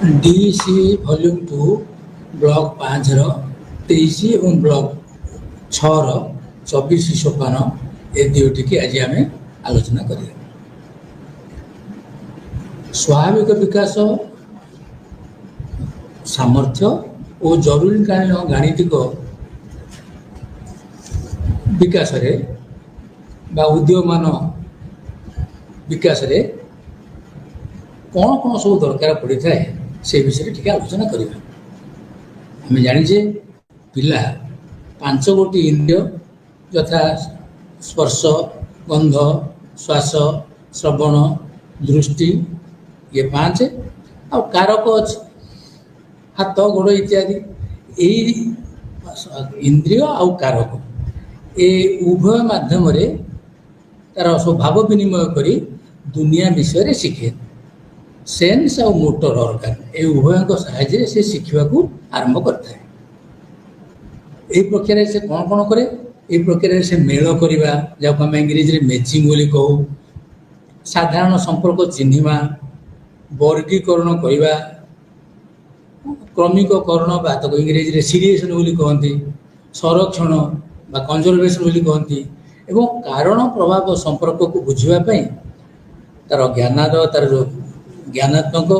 DEC volume 2 block 5ର 23 ଏବଂ block 6ର 24 ସୋପାନ ଏ ଦୁଇଟିକି ଆଜି ଆମେ ଆଲୋଚନା କରିବା। ସ୍ୱାଭାବିକ ବିକାଶ, ସାମର୍ଥ୍ୟ ଓ ଜରୁରୀକାଳୀନ ଗାଣିତିକ ବିକାଶରେ ବା ଉଦୀୟମାନ ବିକାଶରେ କ'ଣ କ'ଣ ସବୁ ଦରକାର ପଡ଼ିଥାଏ ସେ ବିଷୟରେ ଟିକେ ଆଲୋଚନା କରିବା। ଆମେ ଜାଣିଛେ ପିଲା 5 ଗୋଟି ଇନ୍ଦ୍ରିୟ ଯଥା ସ୍ପର୍ଶ, ଗନ୍ଧ, ଶ୍ୱାସ, ଶ୍ରବଣ, ଦୃଷ୍ଟି, ଇଏ 5 ଆଉ କାରକ ଅଛି ହାତ ଗୋଡ଼ ଇତ୍ୟାଦି। ଏଇ ଇନ୍ଦ୍ରିୟ ଆଉ କାରକ ଏ ଉଭୟ ମାଧ୍ୟମରେ ତାର ସବୁ ଭାବ ବିନିମୟ କରି ଦୁନିଆ ବିଷୟରେ ଶିଖେ। ସେନ୍ସ ଆଉ ମୋଟର ଅର୍ଗାନ ଏ ଉଭୟଙ୍କ ସାହାଯ୍ୟରେ ସେ ଶିଖିବାକୁ ଆରମ୍ଭ କରିଥାଏ। ଏହି ପ୍ରକ୍ରିୟାରେ ସେ କ'ଣ କ'ଣ କରେ? ଏହି ପ୍ରକ୍ରିୟାରେ ସେ ମେଳ କରିବା, ଯାହାକୁ ଆମେ ଇଂରେଜୀରେ ମ୍ୟାଚିଂ ବୋଲି କହୁ, ସାଧାରଣ ସମ୍ପର୍କ ଚିହ୍ନିବା, ବର୍ଗୀକରଣ କରିବା, କ୍ରମିକକରଣ ବା ତାକୁ ଇଂରେଜୀରେ ସିରିଏସନ୍ ବୋଲି କହନ୍ତି, ସଂରକ୍ଷଣ ବା କନଜରଭେସନ୍ ବୋଲି କହନ୍ତି ଏବଂ କାରଣ ପ୍ରଭାବ ସମ୍ପର୍କକୁ ବୁଝିବା ପାଇଁ ତାର ଜ୍ଞାନାତ୍ମକ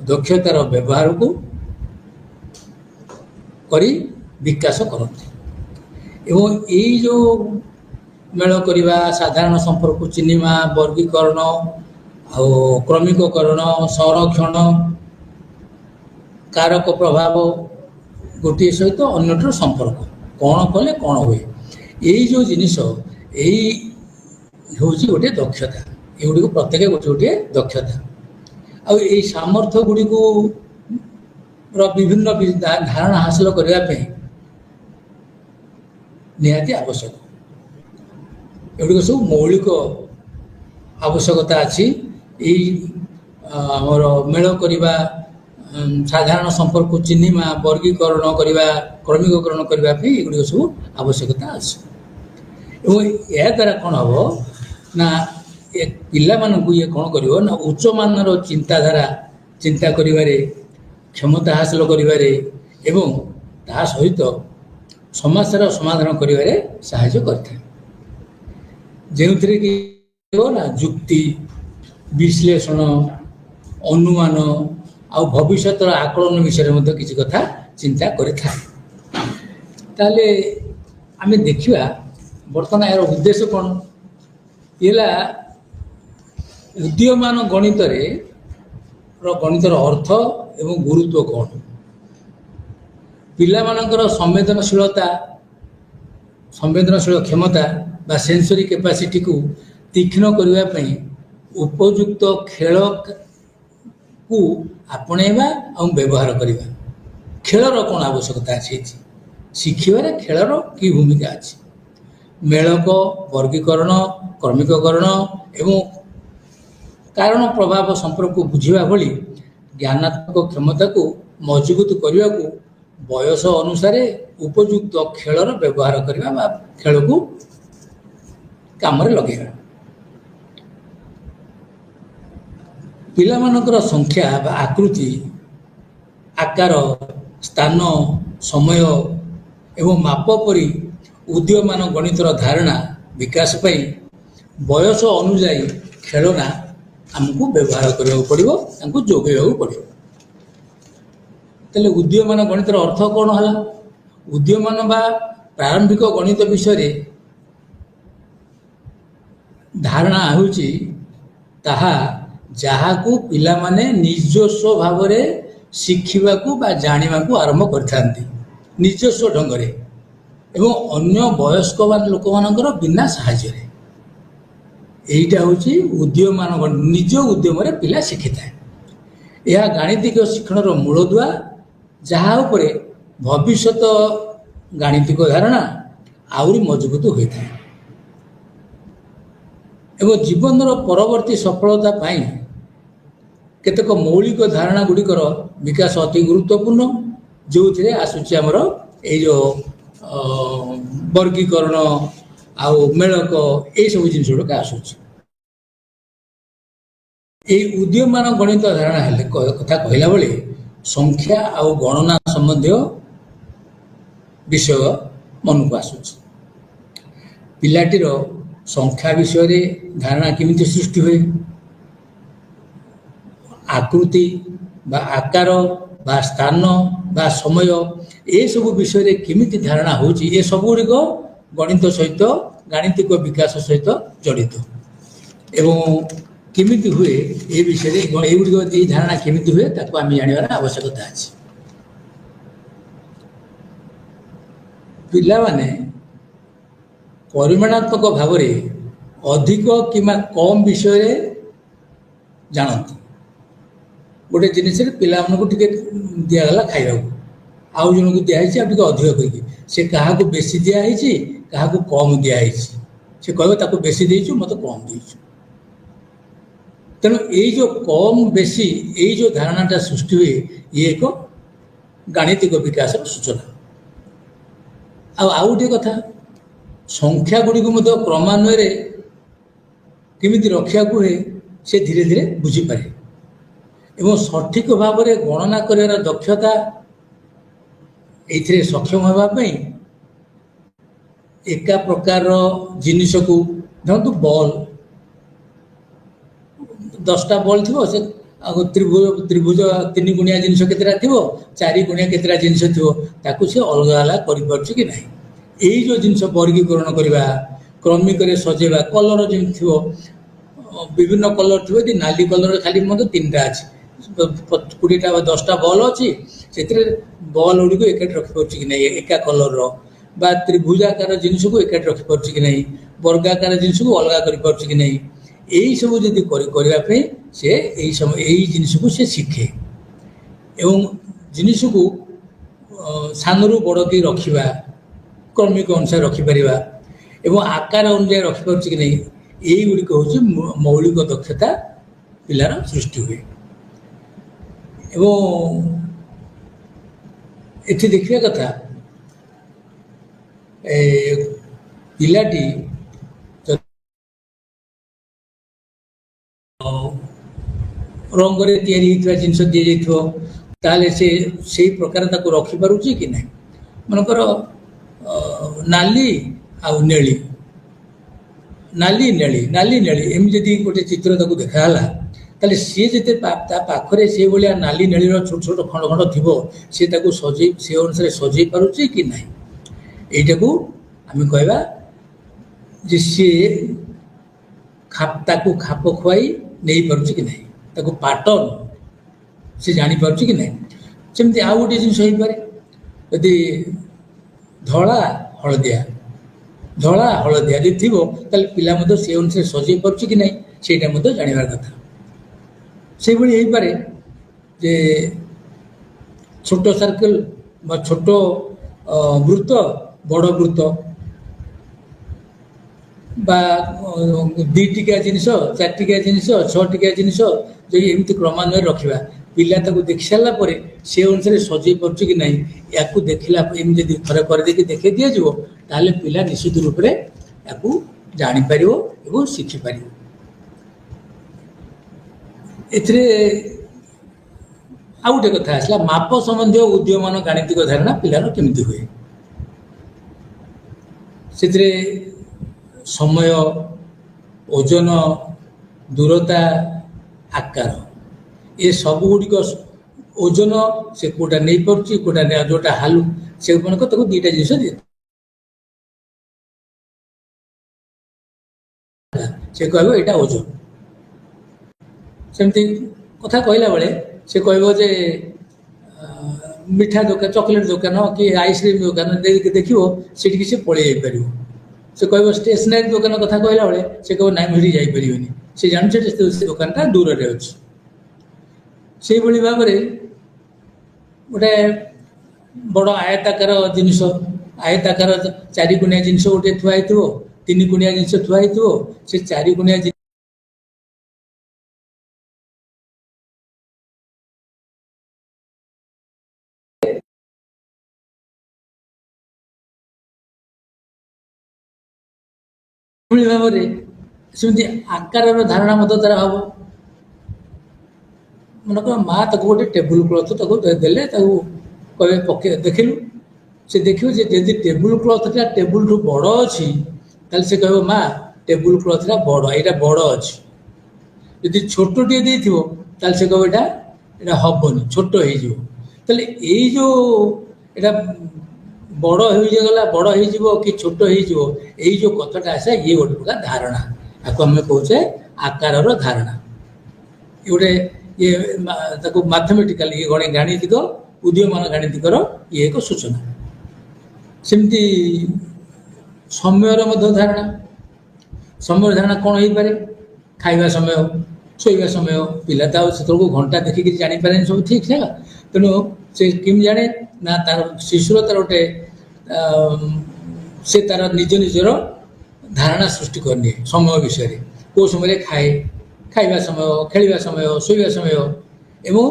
ଦକ୍ଷତାର ବ୍ୟବହାରକୁ କରି ବିକାଶ କରନ୍ତି। ଏବଂ ଏଇ ଯେଉଁ ମେଳ କରିବା, ସାଧାରଣ ସମ୍ପର୍କକୁ ଚିହ୍ନିବା, ବର୍ଗୀକରଣ ଆଉ କ୍ରମିକକରଣ, ସଂରକ୍ଷଣ, କାରକ ପ୍ରଭାବ ଗୋଟିଏ ସହିତ ଅନ୍ୟଟିର ସମ୍ପର୍କ, କ'ଣ କଲେ କ'ଣ ହୁଏ, ଏଇ ଯେଉଁ ଜିନିଷ ଏଇ ହେଉଛି ଗୋଟିଏ ଦକ୍ଷତା। ଏଗୁଡ଼ିକୁ ପ୍ରତ୍ୟେକ ଗୋଟିଏ ଦକ୍ଷତା। ଆଉ ଏଇ ସାମର୍ଥ୍ୟ ଗୁଡ଼ିକୁ ବିଭିନ୍ନ ଧାରଣା ହାସଲ କରିବା ପାଇଁ ନିହାତି ଆବଶ୍ୟକ। ଏଗୁଡ଼ିକ ସବୁ ମୌଳିକ ଆବଶ୍ୟକତା ଅଛି। ଏଇ ଆମର ମେଳ କରିବା, ସାଧାରଣ ସମ୍ପର୍କକୁ ଚିହ୍ନିବା, ବର୍ଗୀକରଣ କରିବା, କ୍ରମିକକରଣ କରିବା ପାଇଁ ଏଗୁଡ଼ିକ ସବୁ ଆବଶ୍ୟକତା ଅଛି। ଏବଂ ଏହା ଦ୍ୱାରା କ'ଣ ହେବ ନା ପିଲାମାନଙ୍କୁ ଇଏ କ'ଣ କରିବ ନା ଉଚ୍ଚମାନର ଚିନ୍ତାଧାରା ଚିନ୍ତା କରିବାରେ, କ୍ଷମତା ହାସଲ କରିବାରେ ଏବଂ ତାହା ସହିତ ସମସ୍ୟାର ସମାଧାନ କରିବାରେ ସାହାଯ୍ୟ କରିଥାଏ। ଯେଉଁଥିରେ କି ନା ଯୁକ୍ତି, ବିଶ୍ଳେଷଣ, ଅନୁମାନ ଆଉ ଭବିଷ୍ୟତର ଆକଳନ ବିଷୟରେ ମଧ୍ୟ କିଛି କଥା ଚିନ୍ତା କରିଥାଏ। ତାହେଲେ ଆମେ ଦେଖିବା ବର୍ତ୍ତମାନ ଏହାର ଉଦ୍ଦେଶ୍ୟ କ'ଣ? ହେଲା ଉଦୀୟମାନ ଗଣିତର ଅର୍ଥ ଏବଂ ଗୁରୁତ୍ୱ କ'ଣ? ପିଲାମାନଙ୍କର ସମ୍ବେଦନଶୀଳ କ୍ଷମତା ବା ସେନ୍ସରି କାପାସିଟିକୁ ତୀକ୍ଷ୍ଣ କରିବା ପାଇଁ ଉପଯୁକ୍ତ ଖେଳକୁ ଆପଣେଇବା ଆଉ ବ୍ୟବହାର କରିବା। ଖେଳର କ'ଣ ଆବଶ୍ୟକତା ଅଛି? ଶିଖିବାରେ ଖେଳର କି ଭୂମିକା ଅଛି? ମେଳକ, ବର୍ଗୀକରଣ, କ୍ରମିକକରଣ ଏବଂ କାରଣ ପ୍ରଭାବ ସମ୍ପର୍କକୁ ବୁଝିବା ଭଳି ଜ୍ଞାନାତ୍ମକ କ୍ଷମତାକୁ ମଜବୁତ କରିବାକୁ ବୟସ ଅନୁସାରେ ଉପଯୁକ୍ତ ଖେଳର ବ୍ୟବହାର କରିବା ବା ଖେଳକୁ କାମରେ ଲଗାଇବା। ପିଲାମାନଙ୍କର ସଂଖ୍ୟା ବା ଆକୃତି, ଆକାର, ସ୍ଥାନ, ସମୟ ଏବଂ ମାପ ପରି ଉଦୀୟମାନ ଗଣିତର ଧାରଣା ବିକାଶ ପାଇଁ ବୟସ ଅନୁଯାୟୀ ଖେଳନା ଆମକୁ ବ୍ୟବହାର କରିବାକୁ ପଡ଼ିବ, ତାଙ୍କୁ ଯୋଗାଇବାକୁ ପଡ଼ିବ। ତାହେଲେ ଉଦୀୟମାନ ଗଣିତର ଅର୍ଥ କ'ଣ ହେଲା? ଉଦୀୟମାନ ବା ପ୍ରାରମ୍ଭିକ ଗଣିତ ବିଷୟରେ ଧାରଣା ହେଉଛି ତାହା ଯାହାକୁ ପିଲାମାନେ ନିଜସ୍ୱ ଭାବରେ ଶିଖିବାକୁ ବା ଜାଣିବାକୁ ଆରମ୍ଭ କରିଥାନ୍ତି ନିଜସ୍ୱ ଢଙ୍ଗରେ ଏବଂ ଅନ୍ୟ ବୟସ୍କବାନ ଲୋକମାନଙ୍କର ବିନା ସାହାଯ୍ୟରେ। ଏଇଟା ହେଉଛି ଉଦୀୟମାନ ନିଜ ଉଦ୍ୟମରେ ପିଲା ଶିଖିଥାଏ। ଏହା ଗାଣିତିକ ଶିକ୍ଷଣର ମୂଳଦୁଆ, ଯାହା ଉପରେ ଭବିଷ୍ୟତ ଗାଣିତିକ ଧାରଣା ଆହୁରି ମଜବୁତ ହୋଇଥାଏ। ଏବଂ ଜୀବନର ପରବର୍ତ୍ତୀ ସଫଳତା ପାଇଁ କେତେକ ମୌଳିକ ଧାରଣା ଗୁଡ଼ିକର ବିକାଶ ଅତି ଗୁରୁତ୍ୱପୂର୍ଣ୍ଣ, ଯେଉଁଥିରେ ଆସୁଛି ଆମର ଏଇ ଯେଉଁ ବର୍ଗୀକରଣ ଆଉ ମେଳକ, ଏଇସବୁ ଜିନିଷ ଗୁଡ଼ିକ ଆସୁଛି। এই ଉଦୀୟମାନ ଗଣିତ ଧାରଣା ହେଲେ କଥା କହିଲା ବେଳେ ସଂଖ୍ୟା ଆଉ ଗଣନା ସମ୍ବନ୍ଧୀୟ ବିଷୟ ମନକୁ ଆସୁଛି। ପିଲାଟିର ସଂଖ୍ୟା ବିଷୟରେ ଧାରଣା କେମିତି ସୃଷ୍ଟି ହୁଏ, ଆକୃତି ବା ଆକାର ବା ସ୍ଥାନ ବା ସମୟ ଏସବୁ ବିଷୟରେ କେମିତି ଧାରଣା ହେଉଛି, ଏସବୁ ଗୁଡ଼ିକ ଗଣିତ ସହିତ ଗାଣିତିକ ବିକାଶ ସହିତ ଜଡ଼ିତ। ଏବଂ କେମିତି ହୁଏ ଏ ବିଷୟରେ ଏଗୁଡ଼ିକ ଏଇ ଧାରଣା କେମିତି ହୁଏ ତାକୁ ଆମେ ଜାଣିବାର ଆବଶ୍ୟକତା ଅଛି। ପିଲାମାନେ ପରିମାଣାତ୍ମକ ଭାବରେ ଅଧିକ କିମ୍ବା କମ୍ ବିଷୟରେ ଜାଣନ୍ତି। ଗୋଟେ ଜିନିଷରେ ପିଲାମାନଙ୍କୁ ଟିକେ ଦିଆଗଲା ଖାଇବାକୁ, ଆଉ ଜଣକୁ ଦିଆହେଇଛି ଆଉ ଟିକେ ଅଧିକ କରିକି, ସେ କାହାକୁ ବେଶୀ ଦିଆହେଇଛି କାହାକୁ କମ୍ ଦିଆହେଇଛି, ସେ କହିବ ତାକୁ ବେଶୀ ଦେଇଛୁ ମୋତେ କମ୍ ଦେଇଛୁ। ତେଣୁ ଏଇ ଯେଉଁ କମ୍ ବେଶୀ ଏଇ ଯେଉଁ ଧାରଣାଟା ସୃଷ୍ଟି ହୁଏ ଇଏ ଏକ ଗାଣିତିକ ବିକାଶର ସୂଚନା। ଆଉ ଗୋଟିଏ କଥା, ସଂଖ୍ୟା ଗୁଡ଼ିକୁ ମଧ୍ୟ କ୍ରମାନ୍ୱୟରେ କେମିତି ରଖିବାକୁ ହୁଏ ସେ ଧୀରେ ଧୀରେ ବୁଝିପାରେ ଏବଂ ସଠିକ ଭାବରେ ଗଣନା କରିବାର ଦକ୍ଷତା ଏଇଥିରେ ସକ୍ଷମ ହେବା ପାଇଁ ଏକା ପ୍ରକାରର ଜିନିଷକୁ, ଧରନ୍ତୁ ବଲ୍ 10ଟା ବଲ୍ ଥିବ, ସେ ତ୍ରିଭୁଜ 3 ଗୁଣିଆ ଜିନିଷ କେତେଟା ଥିବ, 4 ଗୁଣିଆ କେତେଟା ଜିନିଷ ଥିବ, ତାକୁ ସେ ଅଲଗା ଅଲଗା କରିପାରୁଛି କି ନାହିଁ। ଏଇ ଯେଉଁ ଜିନିଷ ବର୍ଗୀକରଣ କରିବା, କ୍ରମିକରେ ସଜେଇବା, କଲର ଯେମିତି ଥିବ ବିଭିନ୍ନ କଲର ଥିବ, ଯଦି ନାଲି କଲର ଖାଲି ମଧ୍ୟ 3ଟା ଅଛି, 20ଟା ବା 10ଟା ବଲ୍ ଅଛି, ସେଥିରେ ବଲ୍ ଗୁଡ଼ିକୁ ଏକାଠି ରଖିପାରୁଛି କି ନାହିଁ ଏକା କଲରର, ବା ତ୍ରିଭୁଜାକାର ଜିନିଷକୁ ଏକାଠି ରଖିପାରୁଛି କି ନାହିଁ, ବର୍ଗାକାର ଜିନିଷକୁ ଅଲଗା କରିପାରୁଛି କି ନାହିଁ, ଏଇସବୁ ଯଦି କରିବା ପାଇଁ ସେ ଏଇ ଜିନିଷକୁ ସେ ଶିଖେ। ଏବଂ ଜିନିଷକୁ ସାନରୁ ବଡ଼ ଦେଇ ରଖିବା, କ୍ରମିକ ଅନୁସାରେ ରଖିପାରିବା ଏବଂ ଆକାର ଅନୁଯାୟୀ ରଖିପାରୁଛି କି ନାହିଁ, ଏଇଗୁଡ଼ିକ ହେଉଛି ମୌଳିକ ଦକ୍ଷତା ପିଲାର ସୃଷ୍ଟି ହୁଏ। ଏବଂ ଏଠି ଦେଖିବା କଥା, ପିଲାଟି ରଙ୍ଗରେ ତିଆରି ହେଇଥିବା ଜିନିଷ ଦିଆଯାଇଥିବ, ତାହେଲେ ସେ ସେଇ ପ୍ରକାର ତାକୁ ରଖିପାରୁଛି କି ନାହିଁ। ମନେକର ନାଲି ଆଉ ନେଳି, ନାଲି ନେଳି ଏମିତି ଯଦି ଗୋଟେ ଚିତ୍ର ତାକୁ ଦେଖାହେଲା, ତାହେଲେ ସିଏ ଯେତେ ତା ପାଖରେ ସେଇଭଳିଆ ନାଲି ନେଳିର ଛୋଟ ଛୋଟ ଖଣ୍ଡ ଖଣ୍ଡ ଥିବ, ସେ ତାକୁ ସେ ଅନୁସାରେ ସଜେଇ ପାରୁଛି କି ନାହିଁ। ଏଇଟାକୁ ଆମେ କହିବା ଯେ ସିଏ ତାକୁ ଖାପ ଖୁଆଇ ନେଇପାରୁଛି କି ନାହିଁ, ତାକୁ ପାଟର୍ନ ସେ ଜାଣିପାରୁଛି କି ନାହିଁ। ସେମିତି ଆଉ ଗୋଟିଏ ଜିନିଷ ହେଇପାରେ, ଯଦି ଧଳା ହଳଦିଆ ଯଦି ଥିବ, ତାହେଲେ ପିଲା ମଧ୍ୟ ସେ ଅନୁସାରେ ସଜେଇ ପାରୁଛି କି ନାହିଁ ସେଇଟା ମଧ୍ୟ ଜାଣିବାର କଥା। ସେଇଭଳି ହେଇପାରେ ଯେ ଛୋଟ ସାର୍କେଲ ବା ଛୋଟ ବୃତ୍ତ, ବଡ଼ ବୃତ୍ତ, ବା 2 ଟିକିଆ ଜିନିଷ, 4 ଟିକିଆ ଜିନିଷ, 6 ଟିକିଆ ଜିନିଷ ଯଦି ଏମିତି କ୍ରମାନ୍ୱୟରେ ରଖିବା, ପିଲା ତାକୁ ଦେଖି ସାରିଲା ପରେ ସେ ଅନୁସାରେ ସଜେଇ ପାରୁଛି କି ନାହିଁ, ୟାକୁ ଦେଖିଲା ଏମିତି ଯଦି ଥରେ କରିଦେଇକି ଦେଖେଇ ଦିଆଯିବ, ତାହେଲେ ପିଲା ନିଶ୍ଚିତ ରୂପରେ ୟାକୁ ଜାଣିପାରିବ ଏବଂ ଶିଖିପାରିବ। ଏଥିରେ ଆଉ ଗୋଟେ କଥା ଆସିଲା, ମାପ ସମ୍ବନ୍ଧୀୟ ଉଦୀୟମାନ ଗାଣିତିକ ଧାରଣା ପିଲାର କେମିତି ହୁଏ। ସେଥିରେ ସମୟ, ଓଜନ, ଦୂରତା, ଆକାର, ଏ ସବୁ ଗୁଡ଼ିକ, ଓଜନ ସେ କୋଉଟା ନେଇପାରୁଛି, କୋଉଟା ଯୋଉଟା ହାଲୁ, ସେ ମନେକ ତାକୁ 2ଟା ଜିନିଷ ଦିଏ, ସେ କହିବ ଏଇଟା ଓଜନ। ସେମିତି କଥା କହିଲା ବେଳେ ସେ କହିବ ଯେ ମିଠା ଦୋକାନ, ଚକୋଲେଟ୍ ଦୋକାନ କି ଆଇସ୍କ୍ରିମ୍ ଦୋକାନ ଦେଖିବ, ସେଠିକି ସେ ପଳେଇ ଯାଇପାରିବ। ସେ କହିବ ଷ୍ଟେସନାରୀ ଦୋକାନ କଥା କହିଲା ବେଳେ ସେ କହିବ ନାଇଁ ମୁଁ ସେଠି ଯାଇପାରିବନି, ସେ ଜାଣିছে ସେ ଦୋକାନଟା ଦୂରରେ ଅଛି। ସେଇଭଳି ଭାବରେ ଗୋଟେ ବଡ଼ ଆୟତାକାର ଜିନିଷ, ଆୟତାକାର 4 ଗୁଣିଆ ଜିନିଷ ଗୋଟେ ଥୁଆ ହେଇଥିବ, 3 ଗୁଣିଆ ଜିନିଷ ଥୁଆ ହେଇଥିବ, ସେ 4 ଗୁଣିଆ ଭାବରେ ସେମିତି ଆକାରର ଧାରଣା ମଧ୍ୟ ତାର ହବ। ମନେକର ମା ତାକୁ ଗୋଟେ ଟେବୁଲ କ୍ଲଥ ତାକୁ ଦେଲେ, ତାକୁ କହିବେ ପକେଇ ଦେଖିଲୁ, ସେ ଦେଖିବ ଯେ ଯଦି ଟେବୁଲ କ୍ଲଥଟା ଟେବୁଲଠୁ ବଡ଼ ଅଛି ତାହେଲେ ସେ କହିବ ମା ଟେବୁଲ କ୍ଲଥଟା ବଡ଼, ଏଇଟା ବଡ଼ ଅଛି। ଯଦି ଛୋଟଟିଏ ଦେଇଥିବ ତାହେଲେ ସେ କହିବ ଏଇଟା ଏଇଟା ହବନି, ଛୋଟ ହେଇଯିବ। ତାହେଲେ ଏଇ ଯେଉଁ ଏଇଟା ବଡ଼ ହେଇଗଲା, ବଡ଼ ହେଇଯିବ କି ଛୋଟ ହେଇଯିବ, ଏଇ ଯେଉଁ କଥାଟା ଆସେ ଇଏ ଗୋଟେ ପ୍ରକାର ଧାରଣା, ଆକୁ ଆମେ କହୁଛେ ଆକାରର ଧାରଣା। ଏ ଗୋଟେ ଇଏ ତାକୁ ମାଥମେଟିକାଲ, ଇଏ ଗଣେ ଗାଣିତିକ, ଉଦୀୟମାନ ଗାଣିତିକର ଇଏ ଏକ ସୂଚନା। ସେମିତି ସମୟର ମଧ୍ୟ ଧାରଣା। ସମୟର ଧାରଣା କ'ଣ ହେଇପାରେ? ଖାଇବା ସମୟ, ଶୋଇବା ସମୟ। ପିଲା ତ ଆଉ ସେତେବେଳକୁ ଘଣ୍ଟା ଦେଖିକିରି ଜାଣିପାରେନି ସବୁ ଠିକ୍ ଠାକ୍। ତେଣୁ ସେ କେମିତି ଜାଣେ ନା ତାର ଶିଶୁର ତାର ଗୋଟେ ସେ ତାର ନିଜ ନିଜର ଧାରଣା ସୃଷ୍ଟି କରିନିଏ ସମୟ ବିଷୟରେ। କେଉଁ ସମୟରେ ଖାଏ, ଖାଇବା ସମୟ, ଖେଳିବା ସମୟ, ଶୋଇବା ସମୟ, ଏବଂ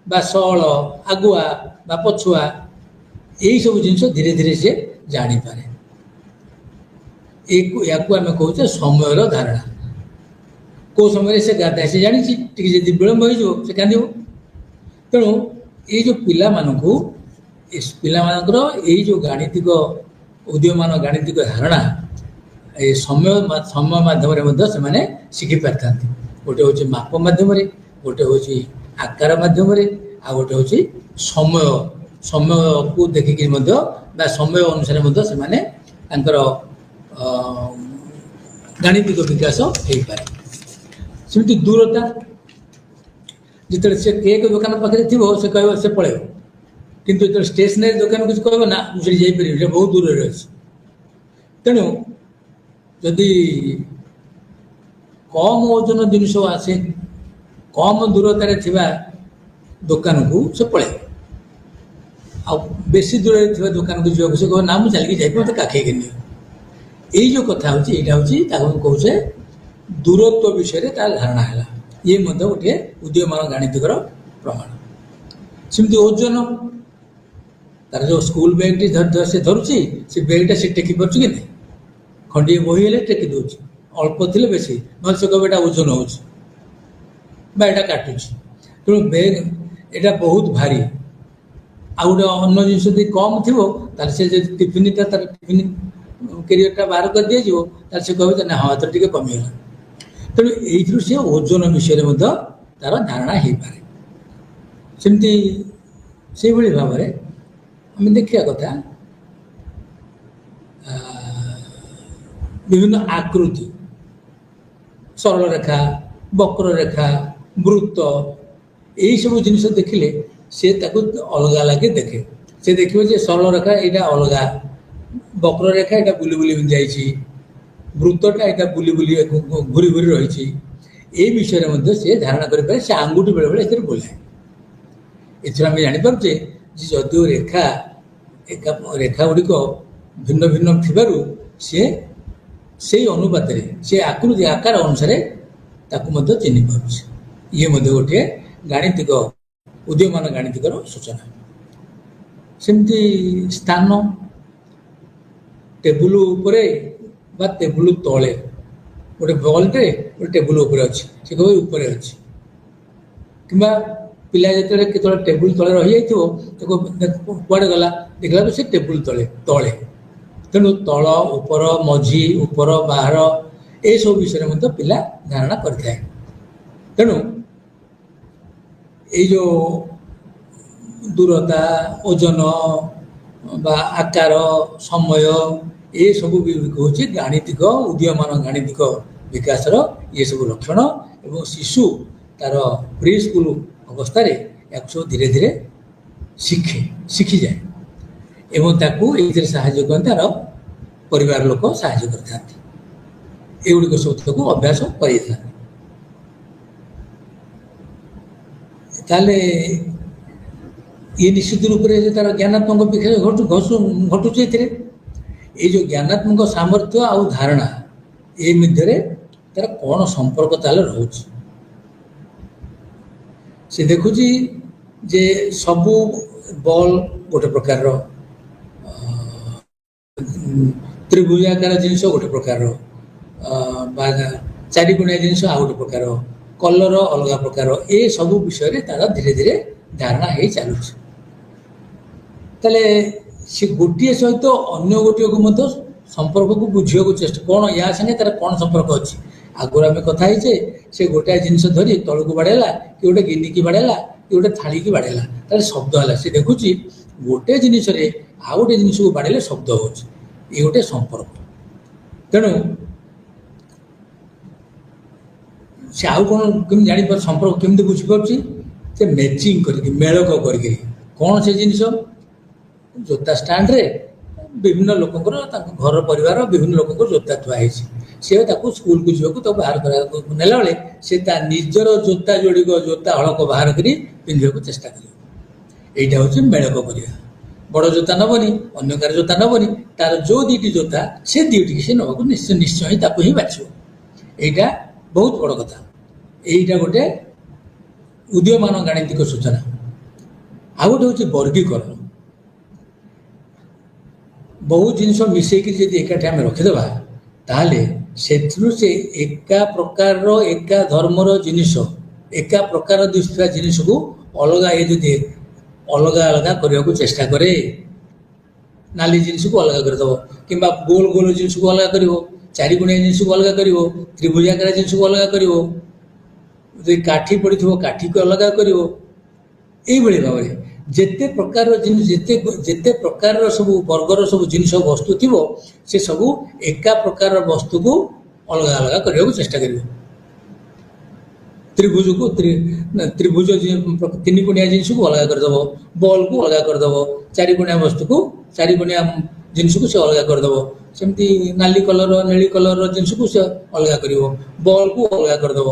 ବା ସଅଳ, ଆଗୁଆ ବା ପଛୁଆ, ଏଇସବୁ ଜିନିଷ ଧୀରେ ଧୀରେ ସେ ଜାଣିପାରେ। ୟାକୁ ଆମେ କହୁଛେ ସମୟର ଧାରଣା। କେଉଁ ସମୟରେ ସେ ଗାଧାଏ ସେ ଜାଣିଛି, ଟିକେ ଯଦି ବିଳମ୍ବ ହେଇଯିବ ସେ କାନ୍ଦିବ। ତେଣୁ ଏଇ ଯେଉଁ ପିଲାମାନଙ୍କର ଏଇ ଯେଉଁ ଗାଣିତିକ, ଉଦୀୟମାନ ଗାଣିତିକ ଧାରଣା, ଏ ସମୟ ମାଧ୍ୟମରେ ମଧ୍ୟ ସେମାନେ ଶିଖି ପାରିଥାନ୍ତି। ଗୋଟେ ହେଉଛି ମାପ ମାଧ୍ୟମରେ, ଗୋଟେ ହେଉଛି ଆକାର ମାଧ୍ୟମରେ, ଆଉ ଗୋଟେ ହେଉଛି ସମୟକୁ ଦେଖିକି ମଧ୍ୟ ବା ସମୟ ଅନୁସାରେ ମଧ୍ୟ ସେମାନେ ତାଙ୍କର ଗାଣିତିକ ବିକାଶ ହେଇପାରେ। ସେମିତି ଦୂରତା, ଯେତେବେଳେ ସେ କେକ୍ ଦୋକାନ ପାଖରେ ଥିବ ସେ କହିବ, ସେ ପଳେଇବ। କିନ୍ତୁ ଯେତେବେଳେ ଷ୍ଟେସନାରୀ ଦୋକାନ କିଛି କହିବ ନା ମୁଁ ସେଠି ଯାଇପାରିବି, ସେ ବହୁତ ଦୂରରେ ଅଛି। ତେଣୁ ଯଦି କମ ଓଜନ ଜିନିଷ ଆସେ, କମ ଦୂରତାରେ ଥିବା ଦୋକାନକୁ ସେ ପଳେଇବ। ଆଉ ବେଶୀ ଦୂରରେ ଥିବା ଦୋକାନକୁ ଯିବାକୁ ସେ କହିବ ନା ମୁଁ ଚାଲିକି ଯାଇପାରିବି, ମୋତେ କାଖେଇକି ନିଅ। ଏଇ ଯେଉଁ କଥା ହେଉଛି, ଏଇଟା ହେଉଛି ତାକୁ କହୁଛେ ଦୂରତ୍ୱ ବିଷୟରେ ତାର ଧାରଣା ହେଲା। ଇଏ ମଧ୍ୟ ଗୋଟିଏ ଉଦୀୟମାନ ଗାଣିତିକର ପ୍ରମାଣ। ସେମିତି ଓଜନ, ତାର ଯେଉଁ ସ୍କୁଲ ବ୍ୟାଗ୍ଟି ସେ ଧରୁଛି, ସେ ବ୍ୟାଗ୍ଟା ସେ ଟେକି ପାରୁଛି କି ନାହିଁ? ଖଣ୍ଡିଏ ବହି ହେଲେ ଟେକି ଦେଉଛି, ଅଳ୍ପ ଥିଲେ ବେଶୀ, ନହେଲେ ସେ କହିବ ଏଇଟା ଓଜନ ହେଉଛି ବା ଏଇଟା କାଟୁଛି। ତେଣୁ ବ୍ୟାଗ୍ ଏଇଟା ବହୁତ ଭାରି। ଆଉ ଗୋଟେ ଅନ୍ୟ ଜିନିଷ ଯଦି କମ୍ ଥିବ ତାହେଲେ ସେ ଯଦି ଟିଫିନଟା ତାର ଟିଫିନ କ୍ୟାରିୟରଟା ବାହାର କରି ଦିଆଯିବ, ତାହେଲେ ସେ କହିବ ନା ହଁ ଏଥର ଟିକେ କମିଗଲା। ତେଣୁ ଏଇଥିରୁ ସେ ଓଜନ ବିଷୟରେ ମଧ୍ୟ ତାର ଧାରଣା ହେଇପାରେ। ସେମିତି ସେଇଭଳି ଭାବରେ ଆମେ ଦେଖିବା କଥା ବିଭିନ୍ନ ଆକୃତି, ସରଳରେଖା, ବକ୍ରରେଖା, ବୃତ୍ତ, ଏଇସବୁ ଜିନିଷ ଦେଖିଲେ ସେ ତାକୁ ଅଲଗା ଲାଗେ ଦେଖେ। ସେ ଦେଖିବ ଯେ ସରଳରେଖା ଏଇଟା ଅଲଗା, ବକ୍ରରେଖା ଏଇଟା ବୁଲି ବୁଲି ଯାଇଛି, ବୃତ୍ତଟା ଏଇଟା ବୁଲି ବୁଲି ଘୁରି ଘୁରି ରହିଛି। এই ବିଷୟରେ ମଧ୍ୟ ସେ ଧାରଣା କରିପାରେ। ସେ ଆଙ୍ଗୁଠି ବେଳେବେଳେ ଏଥିରେ ବୁଲାଏ। ଏଥିରୁ ଆମେ ଜାଣିପାରୁଛେ ଯେ ଯଦିଓ ରେଖା ଗୁଡ଼ିକ ଭିନ୍ନ ଭିନ୍ନ ଥିବାରୁ ସେ ସେଇ ଅନୁପାତରେ, ସେ ଆକୃତି ଆକାର ଅନୁସାରେ ତାକୁ ମଧ୍ୟ ଚିହ୍ନି ପାରୁଛି। ଇଏ ମଧ୍ୟ ଗୋଟିଏ ଗାଣିତିକ, ଉଦୀୟମାନ ଗାଣିତିକର ସୂଚନା। ସେମିତି ସ୍ଥାନ, ଟେବୁଲ ଉପରେ ବା ଟେବୁଲ ତଳେ ଗୋଟେ ବଲ୍ଟେ ଗୋଟେ ଟେବୁଲ ଉପରେ ଅଛି, ସେ କହିବ ଉପରେ ଅଛି। କିମ୍ବା ପିଲା ଯେତେବେଳେ କେତେବେଳେ ଟେବୁଲ ତଳେ ରହିଯାଇଥିବ, ତାକୁ କୁଆଡ଼େ ଗଲା ଦେଖିଲାକୁ ସେ ଟେବୁଲ ତଳେ। ତେଣୁ ତଳ, ଉପର, ମଝି, ଉପର, ବାହାର, ଏସବୁ ବିଷୟରେ ମଧ୍ୟ ପିଲା ଧାରଣା କରିଥାଏ। ତେଣୁ ଏଇ ଯେଉଁ ଦୂରତା, ଓଜନ ବା ଆକାର, ସମୟ, ଏସବୁ ହେଉଛି ଗାଣିତିକ, ଉଦୀୟମାନ ଗାଣିତିକ ବିକାଶର ଏସବୁ ଲକ୍ଷଣ। ଏବଂ ଶିଶୁ ତାର ପ୍ରି ସ୍କୁଲ ଅବସ୍ଥାରେ ୟାକୁ ସବୁ ଧୀରେ ଧୀରେ ଶିଖିଯାଏ ଏବଂ ତାକୁ ଏଇଥିରେ ସାହାଯ୍ୟ କରନ୍ତି, ତାର ପରିବାର ଲୋକ ସାହାଯ୍ୟ କରିଥାନ୍ତି। ଏଗୁଡ଼ିକ ସବୁ ତାକୁ ଅଭ୍ୟାସ କରାଇଥାନ୍ତି। ତାହେଲେ ଇଏ ନିଶ୍ଚିତ ରୂପରେ ଯେ ତାର ଜ୍ଞାନାତ୍ମକ ବିକାଶ ଘଟୁଛି ଏଥିରେ। ଏଇ ଯେଉଁ ଜ୍ଞାନାତ୍ମକ ସାମର୍ଥ୍ୟ ଆଉ ଧାରଣା, ଏ ମଧ୍ୟରେ ତାର କ'ଣ ସମ୍ପର୍କ ତାହେଲେ ରହୁଛି? ସେ ଦେଖୁଛି ଯେ ସବୁ ବଲ୍ ଗୋଟେ ପ୍ରକାରର, ତ୍ରିଭୁଜାକାର ଜିନିଷ ଗୋଟେ ପ୍ରକାରର, ବା ଚାରିକୋଣିଆ ଜିନିଷ ଆଉ ଗୋଟେ ପ୍ରକାର, କଲର ଅଲଗା ପ୍ରକାର, ଏ ସବୁ ବିଷୟରେ ତାର ଧୀରେ ଧୀରେ ଧାରଣା ହେଇ ଚାଲୁଛି। ତାହେଲେ ସେ ଗୋଟିଏ ସହିତ ଅନ୍ୟ ଗୋଟିଏକୁ ମଧ୍ୟ ସମ୍ପର୍କକୁ ବୁଝିବାକୁ ଚେଷ୍ଟା, କ'ଣ ୟା ସାଙ୍ଗେ ତାର କ'ଣ ସମ୍ପର୍କ ଅଛି। ଆଗରୁ ଆମେ କଥା ହେଇଛେ ସେ ଗୋଟାଏ ଜିନିଷ ଧରି ତଳକୁ ବାଡ଼େଇଲା, କି ଗୋଟେ ଗିନିକି ବାଡ଼େଇଲା, କି ଗୋଟେ ଥାଳିକି ବାଡ଼େଇଲା, ତାହେଲେ ଶବ୍ଦ ହେଲା। ସେ ଦେଖୁଛି ଗୋଟେ ଜିନିଷରେ ଆଉ ଗୋଟେ ଜିନିଷକୁ ବାଡ଼େଇଲେ ଶବ୍ଦ ହେଉଛି, ଏ ଗୋଟେ ସମ୍ପର୍କ। ତେଣୁ ସେ ଆଉ କ'ଣ କେମିତି ଜାଣିପାରୁ, ସମ୍ପର୍କ କେମିତି ବୁଝିପାରୁଛି? ସେ ମ୍ୟାଚିଂ କରିକି, ମେଳକ କରିକି। କ'ଣ ସେ ଜିନିଷ? ଜୋତା ଷ୍ଟାଣ୍ଡରେ ବିଭିନ୍ନ ଲୋକଙ୍କର, ତାଙ୍କ ଘର ପରିବାର ବିଭିନ୍ନ ଲୋକଙ୍କର ଜୋତା ଥୁଆ ହେଇଛି। ସେ ତାକୁ ସ୍କୁଲକୁ ଯିବାକୁ, ତାକୁ ବାହାର କରିବାକୁ ନେଲାବେଳେ ସେ ତା ନିଜର ଜୋତା ଯୋଡ଼ିକ, ଜୋତା ହଳକ ବାହାର କରି ପିନ୍ଧିବାକୁ ଚେଷ୍ଟା କରିବ। ଏଇଟା ହେଉଛି ମେଳକ କରିବା। ବଡ଼ ଜୋତା ନେବନି, ଅନ୍ୟ କାହାର ଜୋତା ନେବନି, ତାର ଯେଉଁ ଦୁଇଟି ଜୋତା ସେ ଦୁଇଟିକି ସେ ନେବାକୁ ନିଶ୍ଚୟ ହିଁ ତାକୁ ହିଁ ବାଛିବ। ଏଇଟା ବହୁତ ବଡ଼ କଥା। ଏଇଟା ଗୋଟେ ଉଦୀୟମାନ ଗାଣିତିକ ସୂଚନା। ଆଉ ଗୋଟେ ହେଉଛି ବର୍ଗୀକରଣ। ବହୁ ଜିନିଷ ମିଶେଇକି ଯଦି ଏକାଠି ଆମେ ରଖିଦେବା, ତାହେଲେ ସେଥିରୁ ସେ ଏକା ପ୍ରକାରର, ଏକା ଧର୍ମର ଜିନିଷ, ଏକା ପ୍ରକାର ଦିଶୁଥିବା ଜିନିଷକୁ ଅଲଗା, ଏ ଯଦି ଅଲଗା ଅଲଗା କରିବାକୁ ଚେଷ୍ଟା କରେ, ନାଲି ଜିନିଷକୁ ଅଲଗା କରିଦେବ, କିମ୍ବା ଗୋଲ ଗୋଲ ଜିନିଷକୁ ଅଲଗା କରିବ, ଚାରିଗୁଣିଆ ଜିନିଷକୁ ଅଲଗା କରିବ, ତ୍ରିଭୁଜାକାର ଜିନିଷକୁ ଅଲଗା କରିବ, ଯଦି କାଠି ପଡ଼ିଥିବ କାଠିକୁ ଅଲଗା କରିବ। ଏଇଭଳି ଭାବରେ ଯେତେ ପ୍ରକାରର ଜିନିଷ, ଯେତେ ପ୍ରକାରର ସବୁ ବର୍ଗର ସବୁ ଜିନିଷ ବସ୍ତୁ ଥିବ, ସେ ସବୁ ଏକା ପ୍ରକାରର ବସ୍ତୁକୁ ଅଲଗା ଅଲଗା କରିବାକୁ ଚେଷ୍ଟା କରିବ। ତ୍ରିଭୁଜକୁ ତ୍ରିଭୁଜ ତିନିଗୁଣିଆ ଜିନିଷକୁ ଅଲଗା କରିଦେବ, ବଲ୍କୁ ଅଲଗା କରିଦେବ, ଚାରିଗୁଣିଆ ବସ୍ତୁକୁ, ଚାରିଗୁଣିଆ ଜିନିଷକୁ ସେ ଅଲଗା କରିଦେବ। ସେମିତି ନାଲି କଲର, ନେଳି କଲରର ଜିନିଷକୁ ସେ ଅଲଗା କରିବ, ବଲ୍କୁ ଅଲଗା କରିଦେବ।